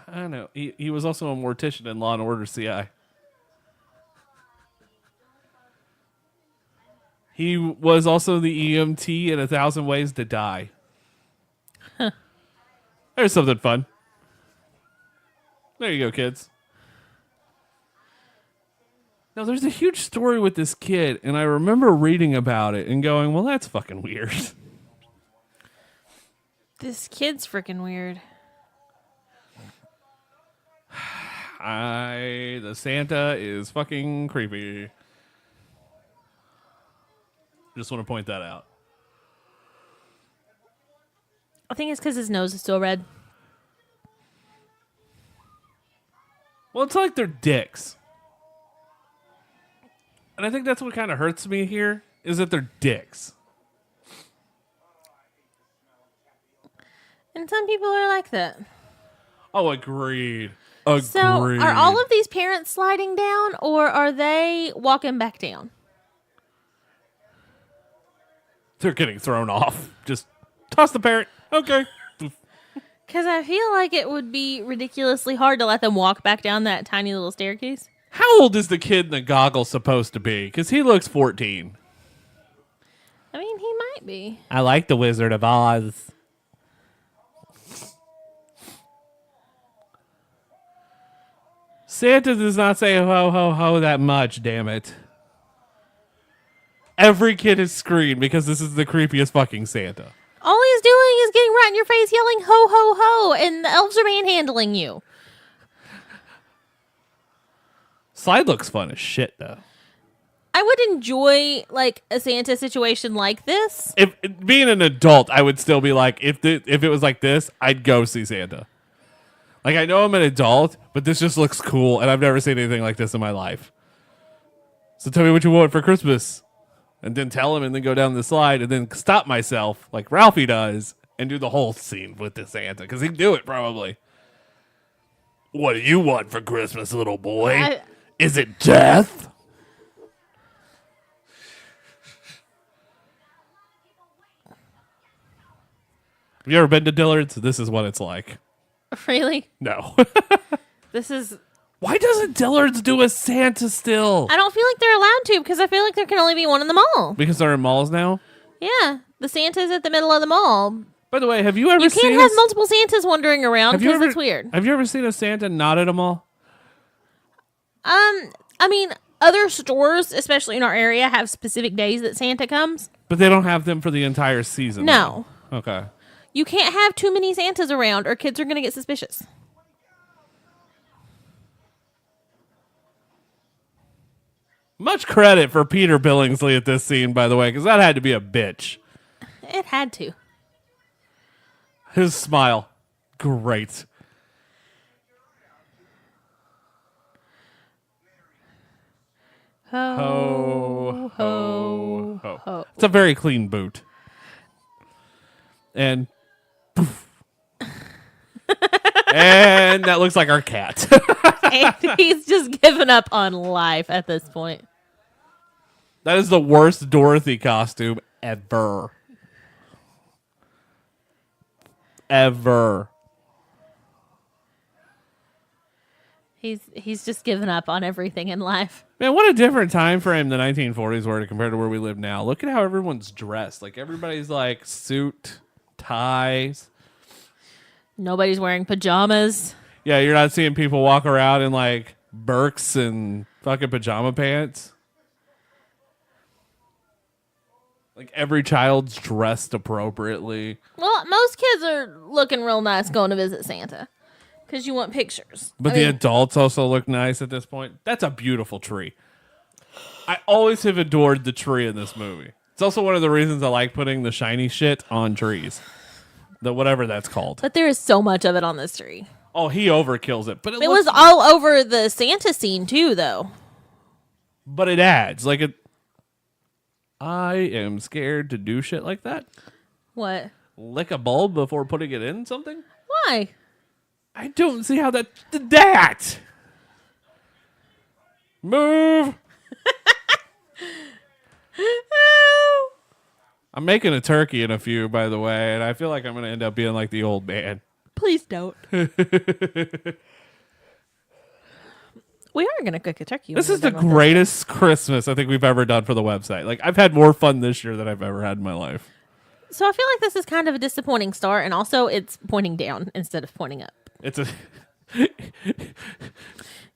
I know. He was also a mortician in Law and Order CI. He was also the EMT in 1,000 Ways to Die. Huh. There's something fun. There you go, kids. Now, there's a huge story with this kid, and I remember reading about it and going, well, that's fucking weird. This kid's freaking weird. The Santa is fucking creepy. Just want to point that out. I think it's because his nose is still red. Well, it's like they're dicks. And I think that's what kind of hurts me here, is that they're dicks. And some people are like that. Oh, agreed. Agreed. So, are all of these parents sliding down, or are they walking back down? They're getting thrown off. Just toss the parrot. Okay. Because I feel like it would be ridiculously hard to let them walk back down that tiny little staircase. How old is the kid in the goggles supposed to be? Because he looks 14. I mean, he might be. I like the Wizard of Oz. Santa does not say ho, ho, ho that much, damn it. Every kid is screamed because this is the creepiest fucking Santa. All he's doing is getting right in your face yelling ho, ho, ho, and the elves are manhandling you. Slide looks fun as shit, though. I would enjoy, like, a Santa situation like this. If being an adult, I would still be like, if it was like this, I'd go see Santa. Like, I know I'm an adult, but this just looks cool, and I've never seen anything like this in my life. So tell me what you want for Christmas. And then tell him, and then go down the slide, and then stop myself, like Ralphie does, and do the whole scene with the Santa, because he'd do it, probably. What do you want for Christmas, little boy? Is it death? Have you ever been to Dillard's? This is what it's like. Really? No. This is... Why doesn't Dillard's do a Santa still? I don't feel like they're allowed to because I feel like there can only be one in the mall. Because they're in malls now? Yeah. The Santa's at the middle of the mall. By the way, have you ever You seen can't have multiple Santas wandering around have you because ever- it's weird. Have you ever seen a Santa not at a mall? I mean, other stores, especially in our area, have specific days that Santa comes. But they don't have them for the entire season. No. though. Okay. You can't have too many Santas around or kids are going to get suspicious. Much credit for Peter Billingsley at this scene, by the way, because that had to be a bitch. It had to. His smile. Great. Ho, ho, ho, ho. It's a very clean boot. And poof. And that looks like our cat. And he's just given up on life at this point. That is the worst Dorothy costume ever. Ever. He's just given up on everything in life. Man, what a different time frame the 1940s were to compare to where we live now. Look at how everyone's dressed. Like, everybody's like suit, ties. Nobody's wearing pajamas. Yeah, you're not seeing people walk around in like Birks and fucking pajama pants. Like, every child's dressed appropriately. Well, most kids are looking real nice going to visit Santa because you want pictures. But the adults also look nice at this point. That's a beautiful tree. I always have adored the tree in this movie. It's also one of the reasons I like putting the shiny shit on trees. The whatever that's called. But there is so much of it on this tree. Oh, he overkills it. But It was all over the Santa scene too, though. But it adds. Like, I am scared to do shit like that. What? Lick a bulb before putting it in something? Why? I don't see how that did that. Move. I'm making a turkey in a few, by the way, and I feel like I'm going to end up being like the old man. Please don't. We are going to cook a turkey. This when is we're the done with greatest Christmas I think we've ever done for the website. Like, I've had more fun this year than I've ever had in my life. this. So I feel like this is kind of a disappointing start, and also it's pointing down instead of pointing up. It's a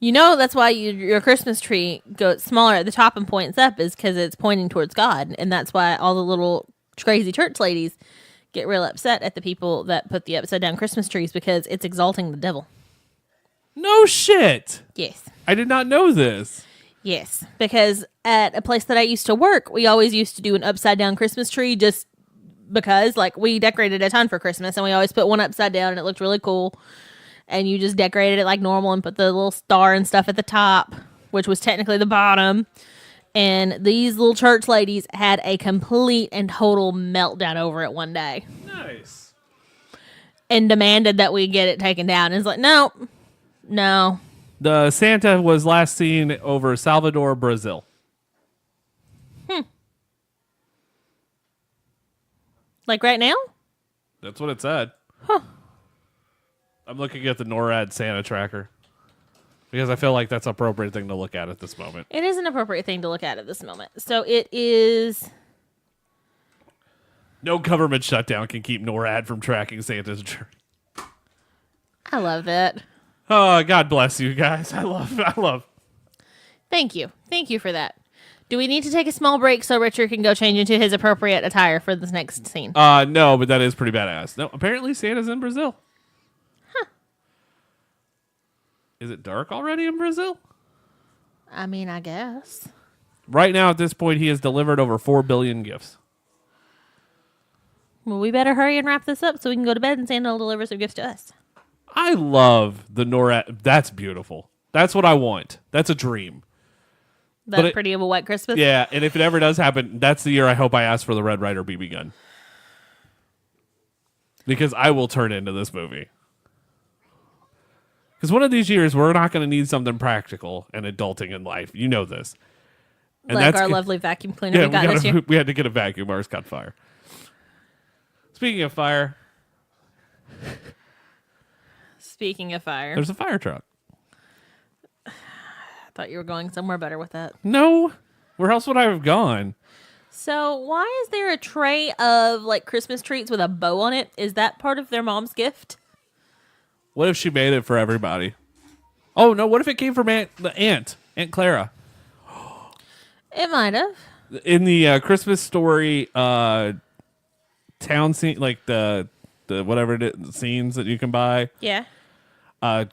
You know that's why your Christmas tree goes smaller at the top and points up is because it's pointing towards God, and that's why all the little crazy church ladies get real upset at the people that put the upside down Christmas trees because it's exalting the devil. no shit. Yes. I did not know this. Yes, because at a place that I used to work, we always used to do an upside down Christmas tree just because, like, we decorated a ton for Christmas, and we always put one upside down, and it looked really cool. And you just decorated it like normal and put the little star and stuff at the top, which was technically the bottom. And these little church ladies had a complete and total meltdown over it one day Nice. and demanded that we get it taken down. And it's like, no. The Santa was last seen over Salvador, Brazil. Like right now? That's what it said. I'm looking at the NORAD Santa tracker because I feel like that's an appropriate thing to look at this moment. It is an appropriate thing to look at this moment. So it is. No government shutdown can keep NORAD from tracking Santa's journey. I love that. Oh, God bless you guys. I love. Thank you. Thank you for that. Do we need to take a small break so Richard can go change into his appropriate attire for this next scene? No, but that is pretty badass. No, apparently Santa's in Brazil. Is it dark already in Brazil? I mean, I guess. Right now, at this point, he has delivered over 4 billion gifts. Well, we better hurry and wrap this up so we can go to bed and Santa will deliver some gifts to us. I love the NORAD. That's beautiful. That's what I want. That's a dream. That pretty of a white Christmas? Yeah, and if it ever does happen, that's the year I hope I ask for the Red Ryder BB gun. Because I will turn into this movie. Because one of these years, we're not going to need something practical and adulting in life. You know this. And Like that's our good. lovely vacuum cleaner we got this year. We had to get a vacuum. Ours caught fire. Speaking of fire, Speaking of fire, there's a fire truck. I thought you were going somewhere better with that. No. Where else would I have gone? So why is there a tray of like Christmas treats with a bow on it? Is that part of their mom's gift? What if she made it for everybody? Oh no! What if it came from Aunt Clara? It might have. In the Christmas Story town scene, like the whatever scenes that you can buy. Yeah.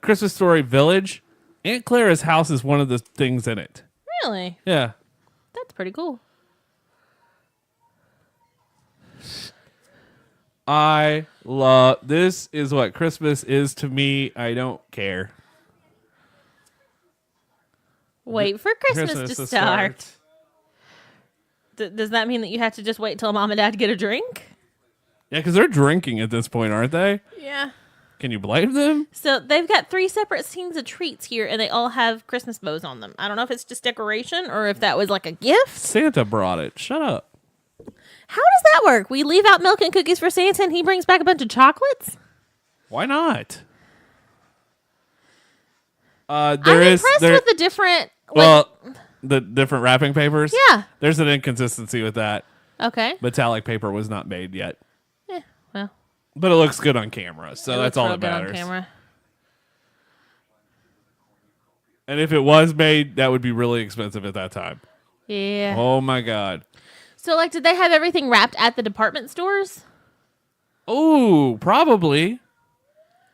Christmas Story Village. Aunt Clara's house is one of the things in it. Really? Yeah. That's pretty cool. I love this. Is what Christmas is to me. I don't care. Wait for Christmas to start. Does that mean that you have to just wait till mom and dad get a drink? Yeah, because they're drinking at this point, aren't they? Yeah. Can you blame them? So they've got 3 separate scenes of treats here, and they all have Christmas bows on them. I don't know if it's just decoration or if that was like a gift. Santa brought it. Shut up. How does that work? We leave out milk and cookies for Santa, and he brings back a bunch of chocolates? Why not? I'm impressed with the different... the different wrapping papers? Yeah. There's an inconsistency with that. Okay. Metallic paper was not made yet. Yeah, well. But it looks good on camera, so It that's looks all real that good on matters. camera. And if it was made, that would be really expensive at that time. Yeah. Oh my God. So, like, did they have everything wrapped at the department stores? Oh, probably.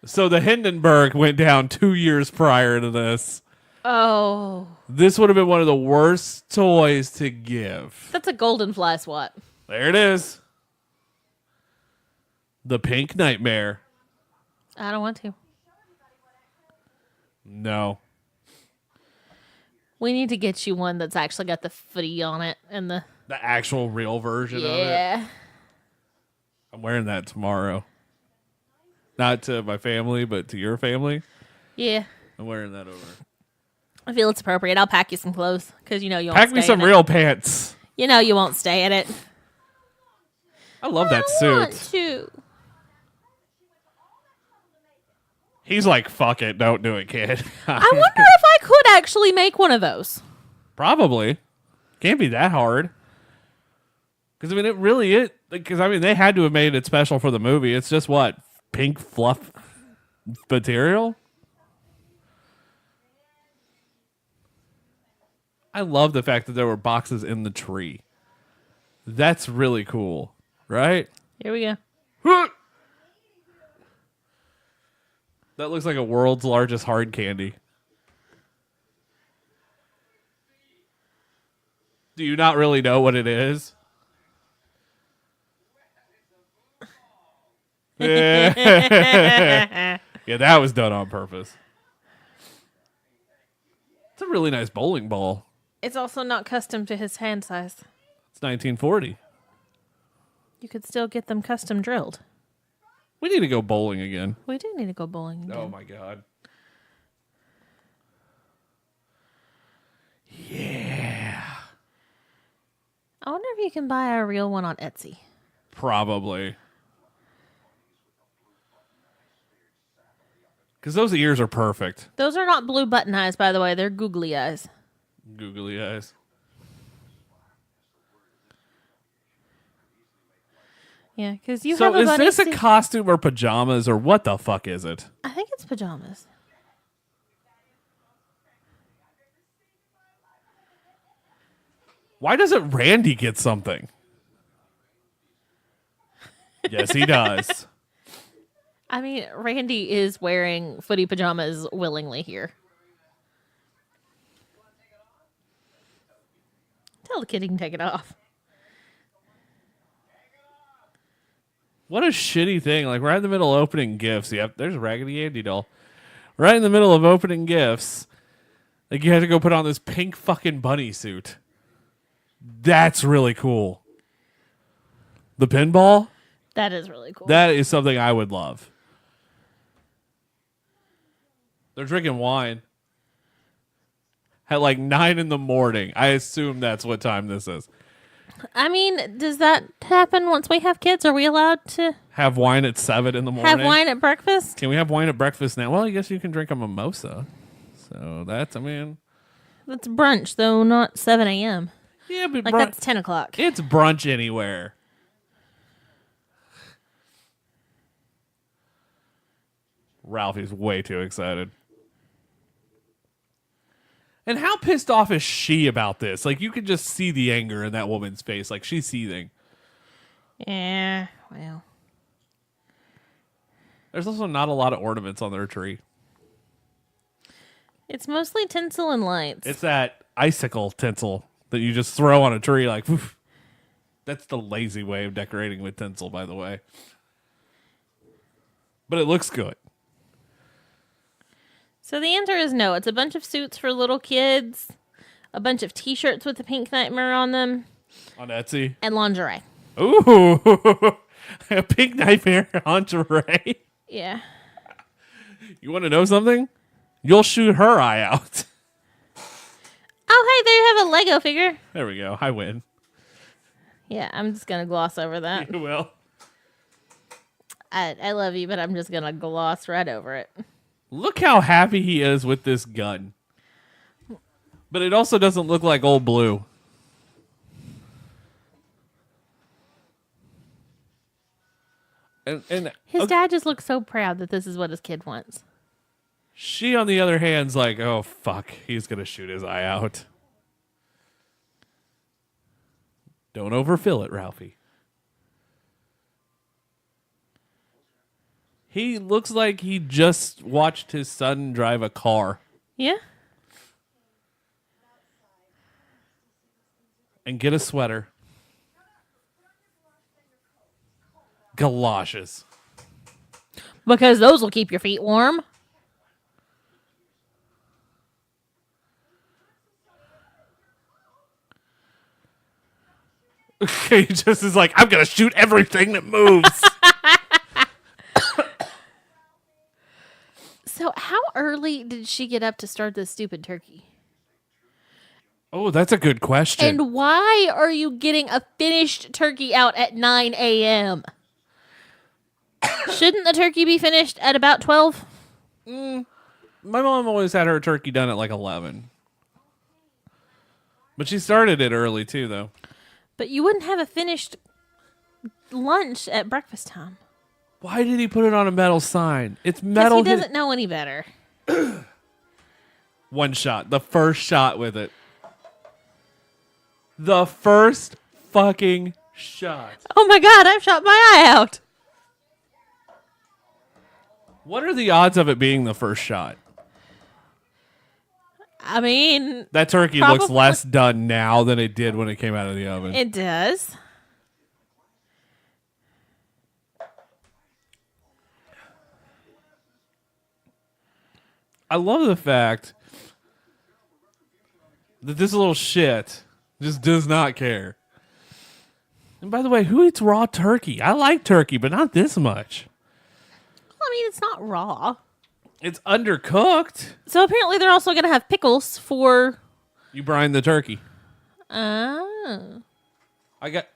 So the Hindenburg went down 2 years prior to this. Oh. This would have been one of the worst toys to give. That's a golden fly swat. There it is. The Pink Nightmare. I don't want to. No. We need to get you one that's actually got the footy on it and the... The actual real version of it. Yeah. I'm wearing that tomorrow. Not to my family, but to your family. Yeah. I'm wearing that over. I feel it's appropriate. I'll pack you some clothes because you know you won't Pack stay me some in real pants. it. You know you won't stay in it. I love that I want suit. to. He's like, fuck it, don't do it, kid. I wonder if I could actually make one of those. Probably. Can't be that hard. Because, I mean, it really is. Because, I mean, they had to have made it special for the movie. It's just what? Pink fluff material? I love the fact that there were boxes in the tree. That's really cool, right? Here we go. That looks like a world's largest hard candy. Do you not really know what it is? Yeah, that was done on purpose. It's a really nice bowling ball. It's also not custom to his hand size. It's 1940. You could still get them custom drilled. We need to go bowling again. We do need to go bowling again. Oh my God. Yeah. I wonder if you can buy a real one on Etsy. Probably. Because those ears are perfect. Those are not blue button eyes, by the way. They're googly eyes. Googly eyes. Yeah, because you So have a is bunny this a suit- costume or pajamas or what the fuck is it? I think it's pajamas. Why doesn't Randy get something? Yes, he does. I mean, Randy is wearing footy pajamas willingly here. Tell the kid he can take it off. What a shitty thing. Like, right in the middle of opening gifts. Yep, there's a Raggedy Andy doll. Right in the middle of opening gifts. Like, you had to go put on this pink fucking bunny suit. That's really cool. The pinball? That is really cool. That is something I would love. They're drinking wine at like 9 a.m. I assume that's what time this is. I mean, does that happen once we have kids? Are we allowed to Have wine at 7 a.m. have wine at breakfast? Can we have wine at breakfast now? Well, I guess you can drink a mimosa. So that's, I mean... That's brunch, though, not 7 a.m. Yeah, but Like, that's 10 o'clock. it's brunch anywhere. Ralphie's way too excited. And how pissed off is she about this? Like, you could just see the anger in that woman's face. Like, she's seething. Yeah, well. There's also not a lot of ornaments on their tree. It's mostly tinsel and lights. It's that icicle tinsel that you just throw on a tree like, woof. That's the lazy way of decorating with tinsel, by the way. But it looks good. So the answer is no. It's a bunch of suits for little kids, a bunch of t-shirts with the Pink Nightmare on them. On Etsy. And lingerie. Ooh. A Pink Nightmare lingerie. Yeah. You want to know something? You'll shoot her eye out. Oh, hey, there you have a Lego figure. There we go. I win. Yeah, I'm just going to gloss over that. You will. I love you, but I'm just going to gloss right over it. Look how happy he is with this gun. But it also doesn't look like Old Blue. And His dad just looks so proud that this is what his kid wants. she, on the other hand, is like, oh, fuck. He's going to shoot his eye out. Don't overfill it, Ralphie. He looks like he just watched his son drive a car Yeah? and get a sweater. Galoshes. Because those will keep your feet warm. He just is like, I'm going to shoot everything that moves. So how early did she get up to start this stupid turkey? Oh, that's a good question. And why are you getting a finished turkey out at 9 a.m.? Shouldn't the turkey be finished at about 12? My mom always had her turkey done at like 11. But she started it early too, though. But you wouldn't have a finished lunch at breakfast time. Why did he put it on a metal sign? It's Because metal. he doesn't know any better. One shot. The first shot with it. The first fucking shot. Oh my god, I've shot my eye out. What are the odds of it being the first shot? I mean, That turkey looks Probably. less done now than it did when it came out of the oven. it does. I love the fact that this little shit just does not care. And by the way, who eats raw turkey? I like turkey, but not this much. I mean, it's not raw. It's undercooked. So apparently they're also going to have pickles for... You brine the turkey. Oh. I got...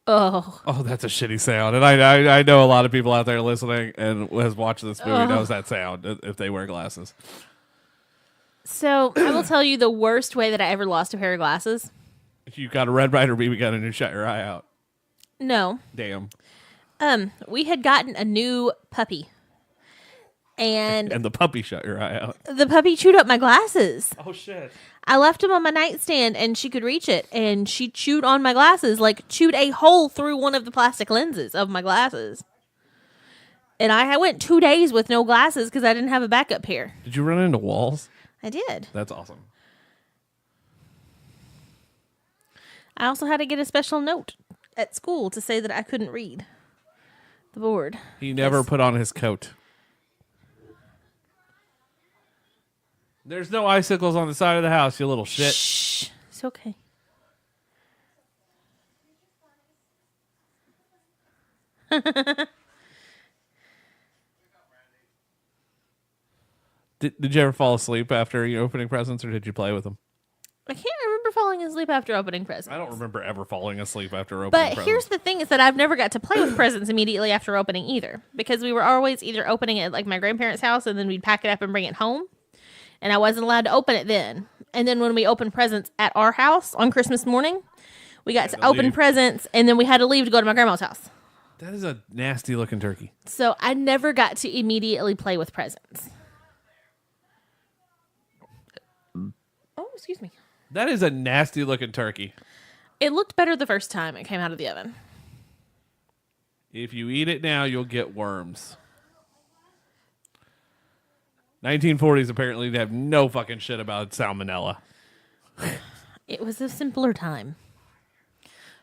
Oh. Oh, that's a shitty sound. And I know a lot of people out there listening and has watched this movie knows that sound if they wear glasses. So I will tell you the worst way that I ever lost a pair of glasses. If you got a Red Ryder BB gun and you shut your eye out. No. Damn. We had gotten a new puppy. And And the puppy shut your eye out. the puppy chewed up my glasses. Oh, shit. I left him on my nightstand and she could reach it. And she chewed on my glasses, like chewed a hole through one of the plastic lenses of my glasses. And I went 2 days with no glasses because I didn't have a backup pair. Did you run into walls? I did. That's awesome. I also had to get a special note at school to say that I couldn't read the board. He never put on his coat. There's no icicles on the side of the house, you little shit. Shh. It's okay. Did you ever fall asleep after you opening presents, or did you play with them? I can't remember falling asleep after opening presents. I don't remember ever falling asleep after opening But presents. here's the thing is that I've never got to play with presents immediately after opening either. Because we were always either opening it at like my grandparents' house and then we'd pack it up and bring it home. And I wasn't allowed to open it then. And then when we opened presents at our house on Christmas morning, we got to to open leave. presents, and then we had to leave to go to my grandma's house. That is a nasty looking turkey. So I never got to immediately play with presents. Oh, excuse me. That is a nasty looking turkey. It looked better the first time it came out of the oven. If you eat it now, you'll get worms. 1940s apparently have no fucking shit about salmonella. It was a simpler time.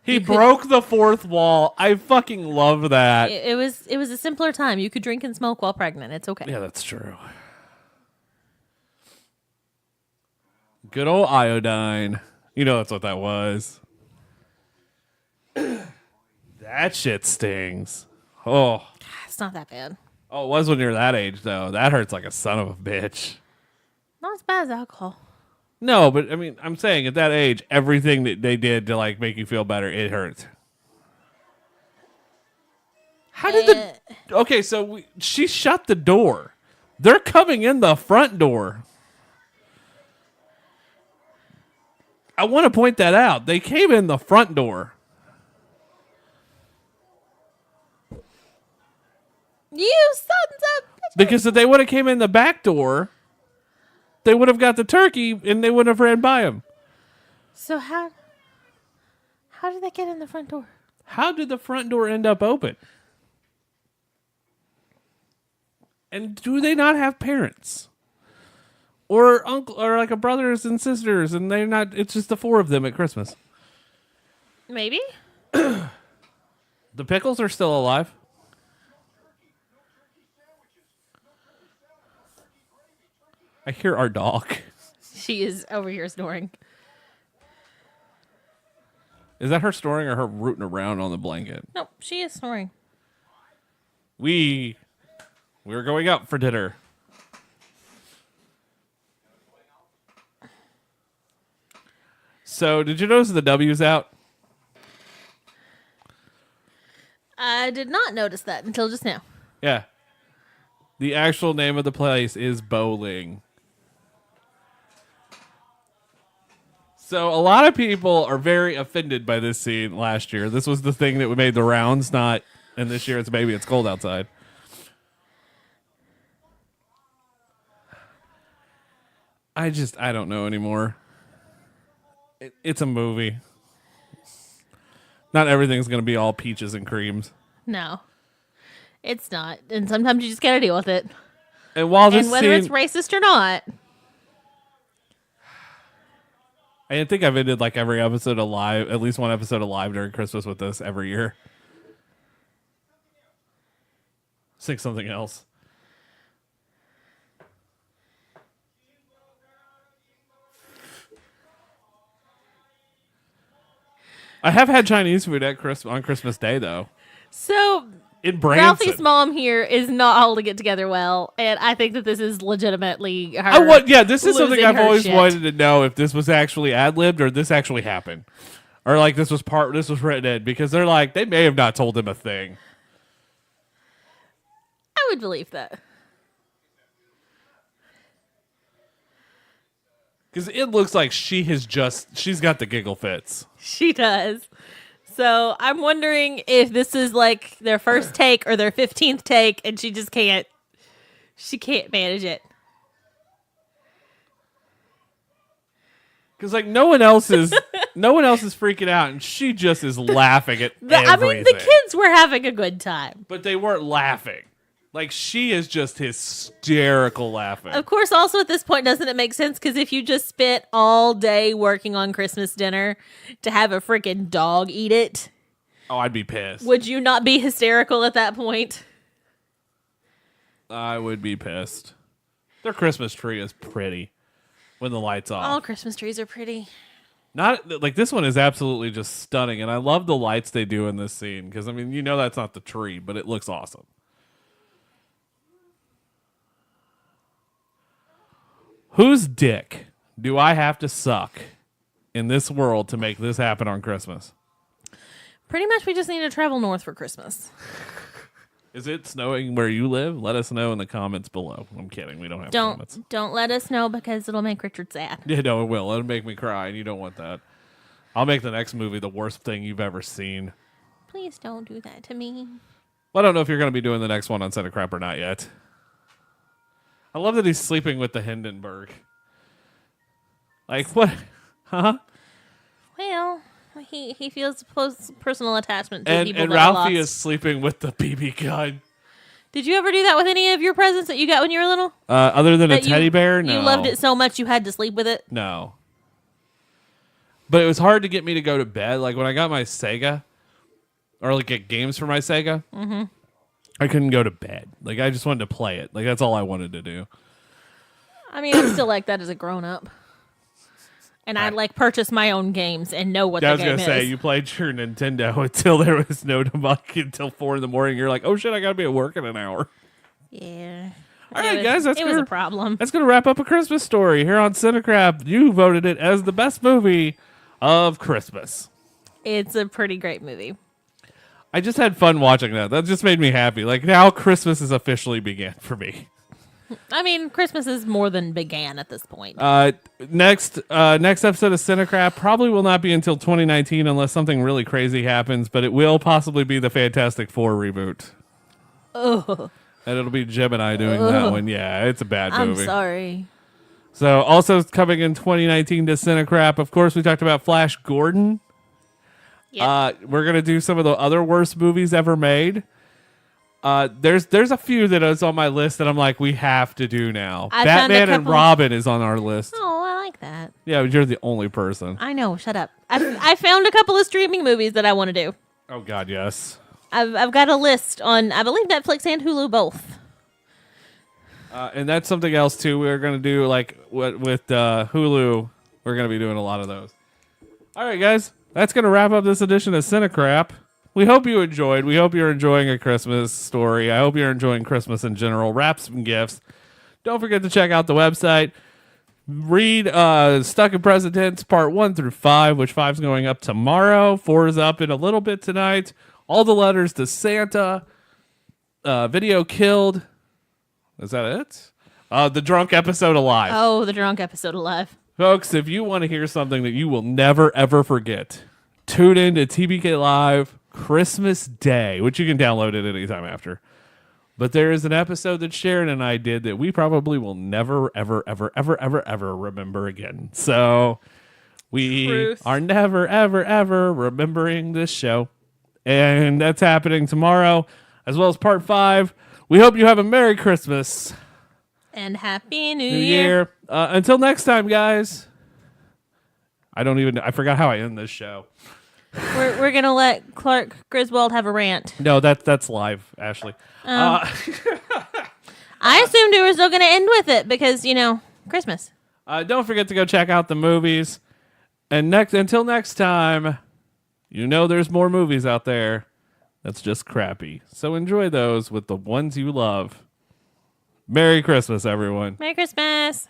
He broke the fourth wall. I fucking love that. It was a simpler time. You could drink and smoke while pregnant. It's okay. Yeah, that's true. Good old iodine. You know that's what that was. That shit stings. Oh. It's not that bad. Oh, it was when you're that age, though. That hurts like a son of a bitch. Not as bad as alcohol. No, but I mean, I'm saying at that age, everything that they did to like make you feel better, it hurts. How did the... Okay, so she shut the door. They're coming in the front door. I want to point that out. They came in the front door. You sons of bitches. Because if they would have came in the back door, they would have got the turkey and they wouldn't have ran by him. So how did they get in the front door? How did the front door end up open? And do they not have parents? Or uncle or like a brothers and sisters and they're not it's just the four of them at Christmas. Maybe. The Pickles are still alive. I hear our dog. She is over here snoring. Is that her snoring or her rooting around on the blanket? Nope, she is snoring. We're going out for dinner. So, did you notice the W's out? I did not notice that until just now. Yeah. The actual name of the place is Bowling. So a lot of people are very offended by this scene last year. This was the thing that made the rounds, not, and this year it's maybe it's cold outside. I don't know anymore. It's a movie. Not everything's going to be all peaches and creams. No, it's not. And sometimes you just gotta deal with it. And while this And whether it's scene, racist or not. I think I've ended like every episode of Live, at least one episode of Live during Christmas with this every year. Sing something else. I have had Chinese food at on Christmas Day though. So In Branson. Ralphie's mom here is not holding it together well, and I think that this is legitimately her. This is something losing I've her always shit. wanted to know if this was actually ad libbed or this actually happened, or like this was written in because they're like they may have not told him a thing. I would believe that. Because it looks like she's got the giggle fits. She does. So I'm wondering if this is like their first take or their 15th take, and she just can't manage it. Because like no one else is freaking out, and she just is laughing at everything. The kids were having a good time. But they weren't laughing. Like she is just hysterical laughing. Of course, also at this point, doesn't it make sense? Because if you just spent all day working on Christmas dinner to have a freaking dog eat it, Oh, I'd be pissed. would you not be hysterical at that point? I would be pissed. Their Christmas tree is pretty when the lights off. All Christmas trees are pretty. Not like this one is absolutely just stunning, and I love the lights they do in this scene because I mean that's not the tree, but it looks awesome. Whose dick do I have to suck in this world to make this happen on Christmas? Pretty much, we just need to travel north for Christmas. Is it snowing where you live? Let us know in the comments below. I'm kidding. We don't have comments. Don't let us know because it'll make Richard sad. Yeah, no, it will. It'll make me cry, and you don't want that. I'll make the next movie the worst thing you've ever seen. Please don't do that to me. Well, I don't know if you're going to be doing the next one on CineCrap or not yet. I love that he's sleeping with the Hindenburg. Like, what? Huh? Well, he feels personal attachment to And people that Ralphie he is lost. sleeping with the BB gun. Did you ever do that with any of your presents that you got when you were little? Other than a That teddy bear? No. You loved it so much you had to sleep with it? No. But it was hard to get me to go to bed. Like, when I got my Sega, or like get games for my Sega, I couldn't go to bed. Like, I just wanted to play it. Like, that's all I wanted to do. I mean, I'm still like that as a grown-up. And I like purchase my own games and know what I the was game going to is. say, you played your Nintendo until there was no like, until 4 a.m. You're like, oh shit, I got to be at work in an hour. Yeah. All right, guys, it was a problem. That's going to wrap up A Christmas Story here on CineCrap. You voted it as the best movie of Christmas. It's a pretty great movie. I just had fun watching that. That just made me happy. Like, now Christmas is officially began for me. I mean, Christmas is more than began at this point. Next episode of CineCrap probably will not be until 2019 unless something really crazy happens, but it will possibly be the Fantastic Four reboot. Ugh. And it'll be Jim and I doing that one. Yeah, it's a bad movie. I'm sorry. So, also coming in 2019 to CineCrap, of course, we talked about Flash Gordon. Yep. We're going to do some of the other worst movies ever made. There's a few that is on my list that I'm like, we have to do now. I found a Batman and couple- Robin is on our list. Oh, I like that. Yeah, but you're the only person. I know. Shut up. I found a couple of streaming movies that I want to do. Oh, God, yes. I've got a list on, I believe, Netflix and Hulu both. And that's something else, too. We're going to do, like, with Hulu, we're going to be doing a lot of those. All right, guys. That's going to wrap up this edition of CineCrap. We hope you enjoyed. We hope you're enjoying A Christmas Story. I hope you're enjoying Christmas in general. Wrap some gifts. Don't forget to check out the website. Read Stuck in Present Tense Part 1 through 5, which 5's going up tomorrow. 4 is up in a little bit tonight. All the letters to Santa. Video Killed. Is that it? The Drunk Episode Alive. Oh, the drunk episode alive. Folks, if you want to hear something that you will never, ever forget, tune in to TBK Live Christmas Day, which you can download it anytime after. But there is an episode that Sharon and I did that we probably will never, ever, ever, ever, ever, ever remember again. So we Truth. are never, ever, ever remembering this show. And that's happening tomorrow, as well as Part 5. We hope you have a Merry Christmas. And Happy New New Year. Year. Until next time, guys. I forgot how I end this show. We're going to let Clark Griswold have a rant. No, that's live, Ashley. I assumed we were still going to end with it because, Christmas. Don't forget to go check out the movies. And until next time, there's more movies out there that's just crappy. So enjoy those with the ones you love. Merry Christmas, everyone. Merry Christmas.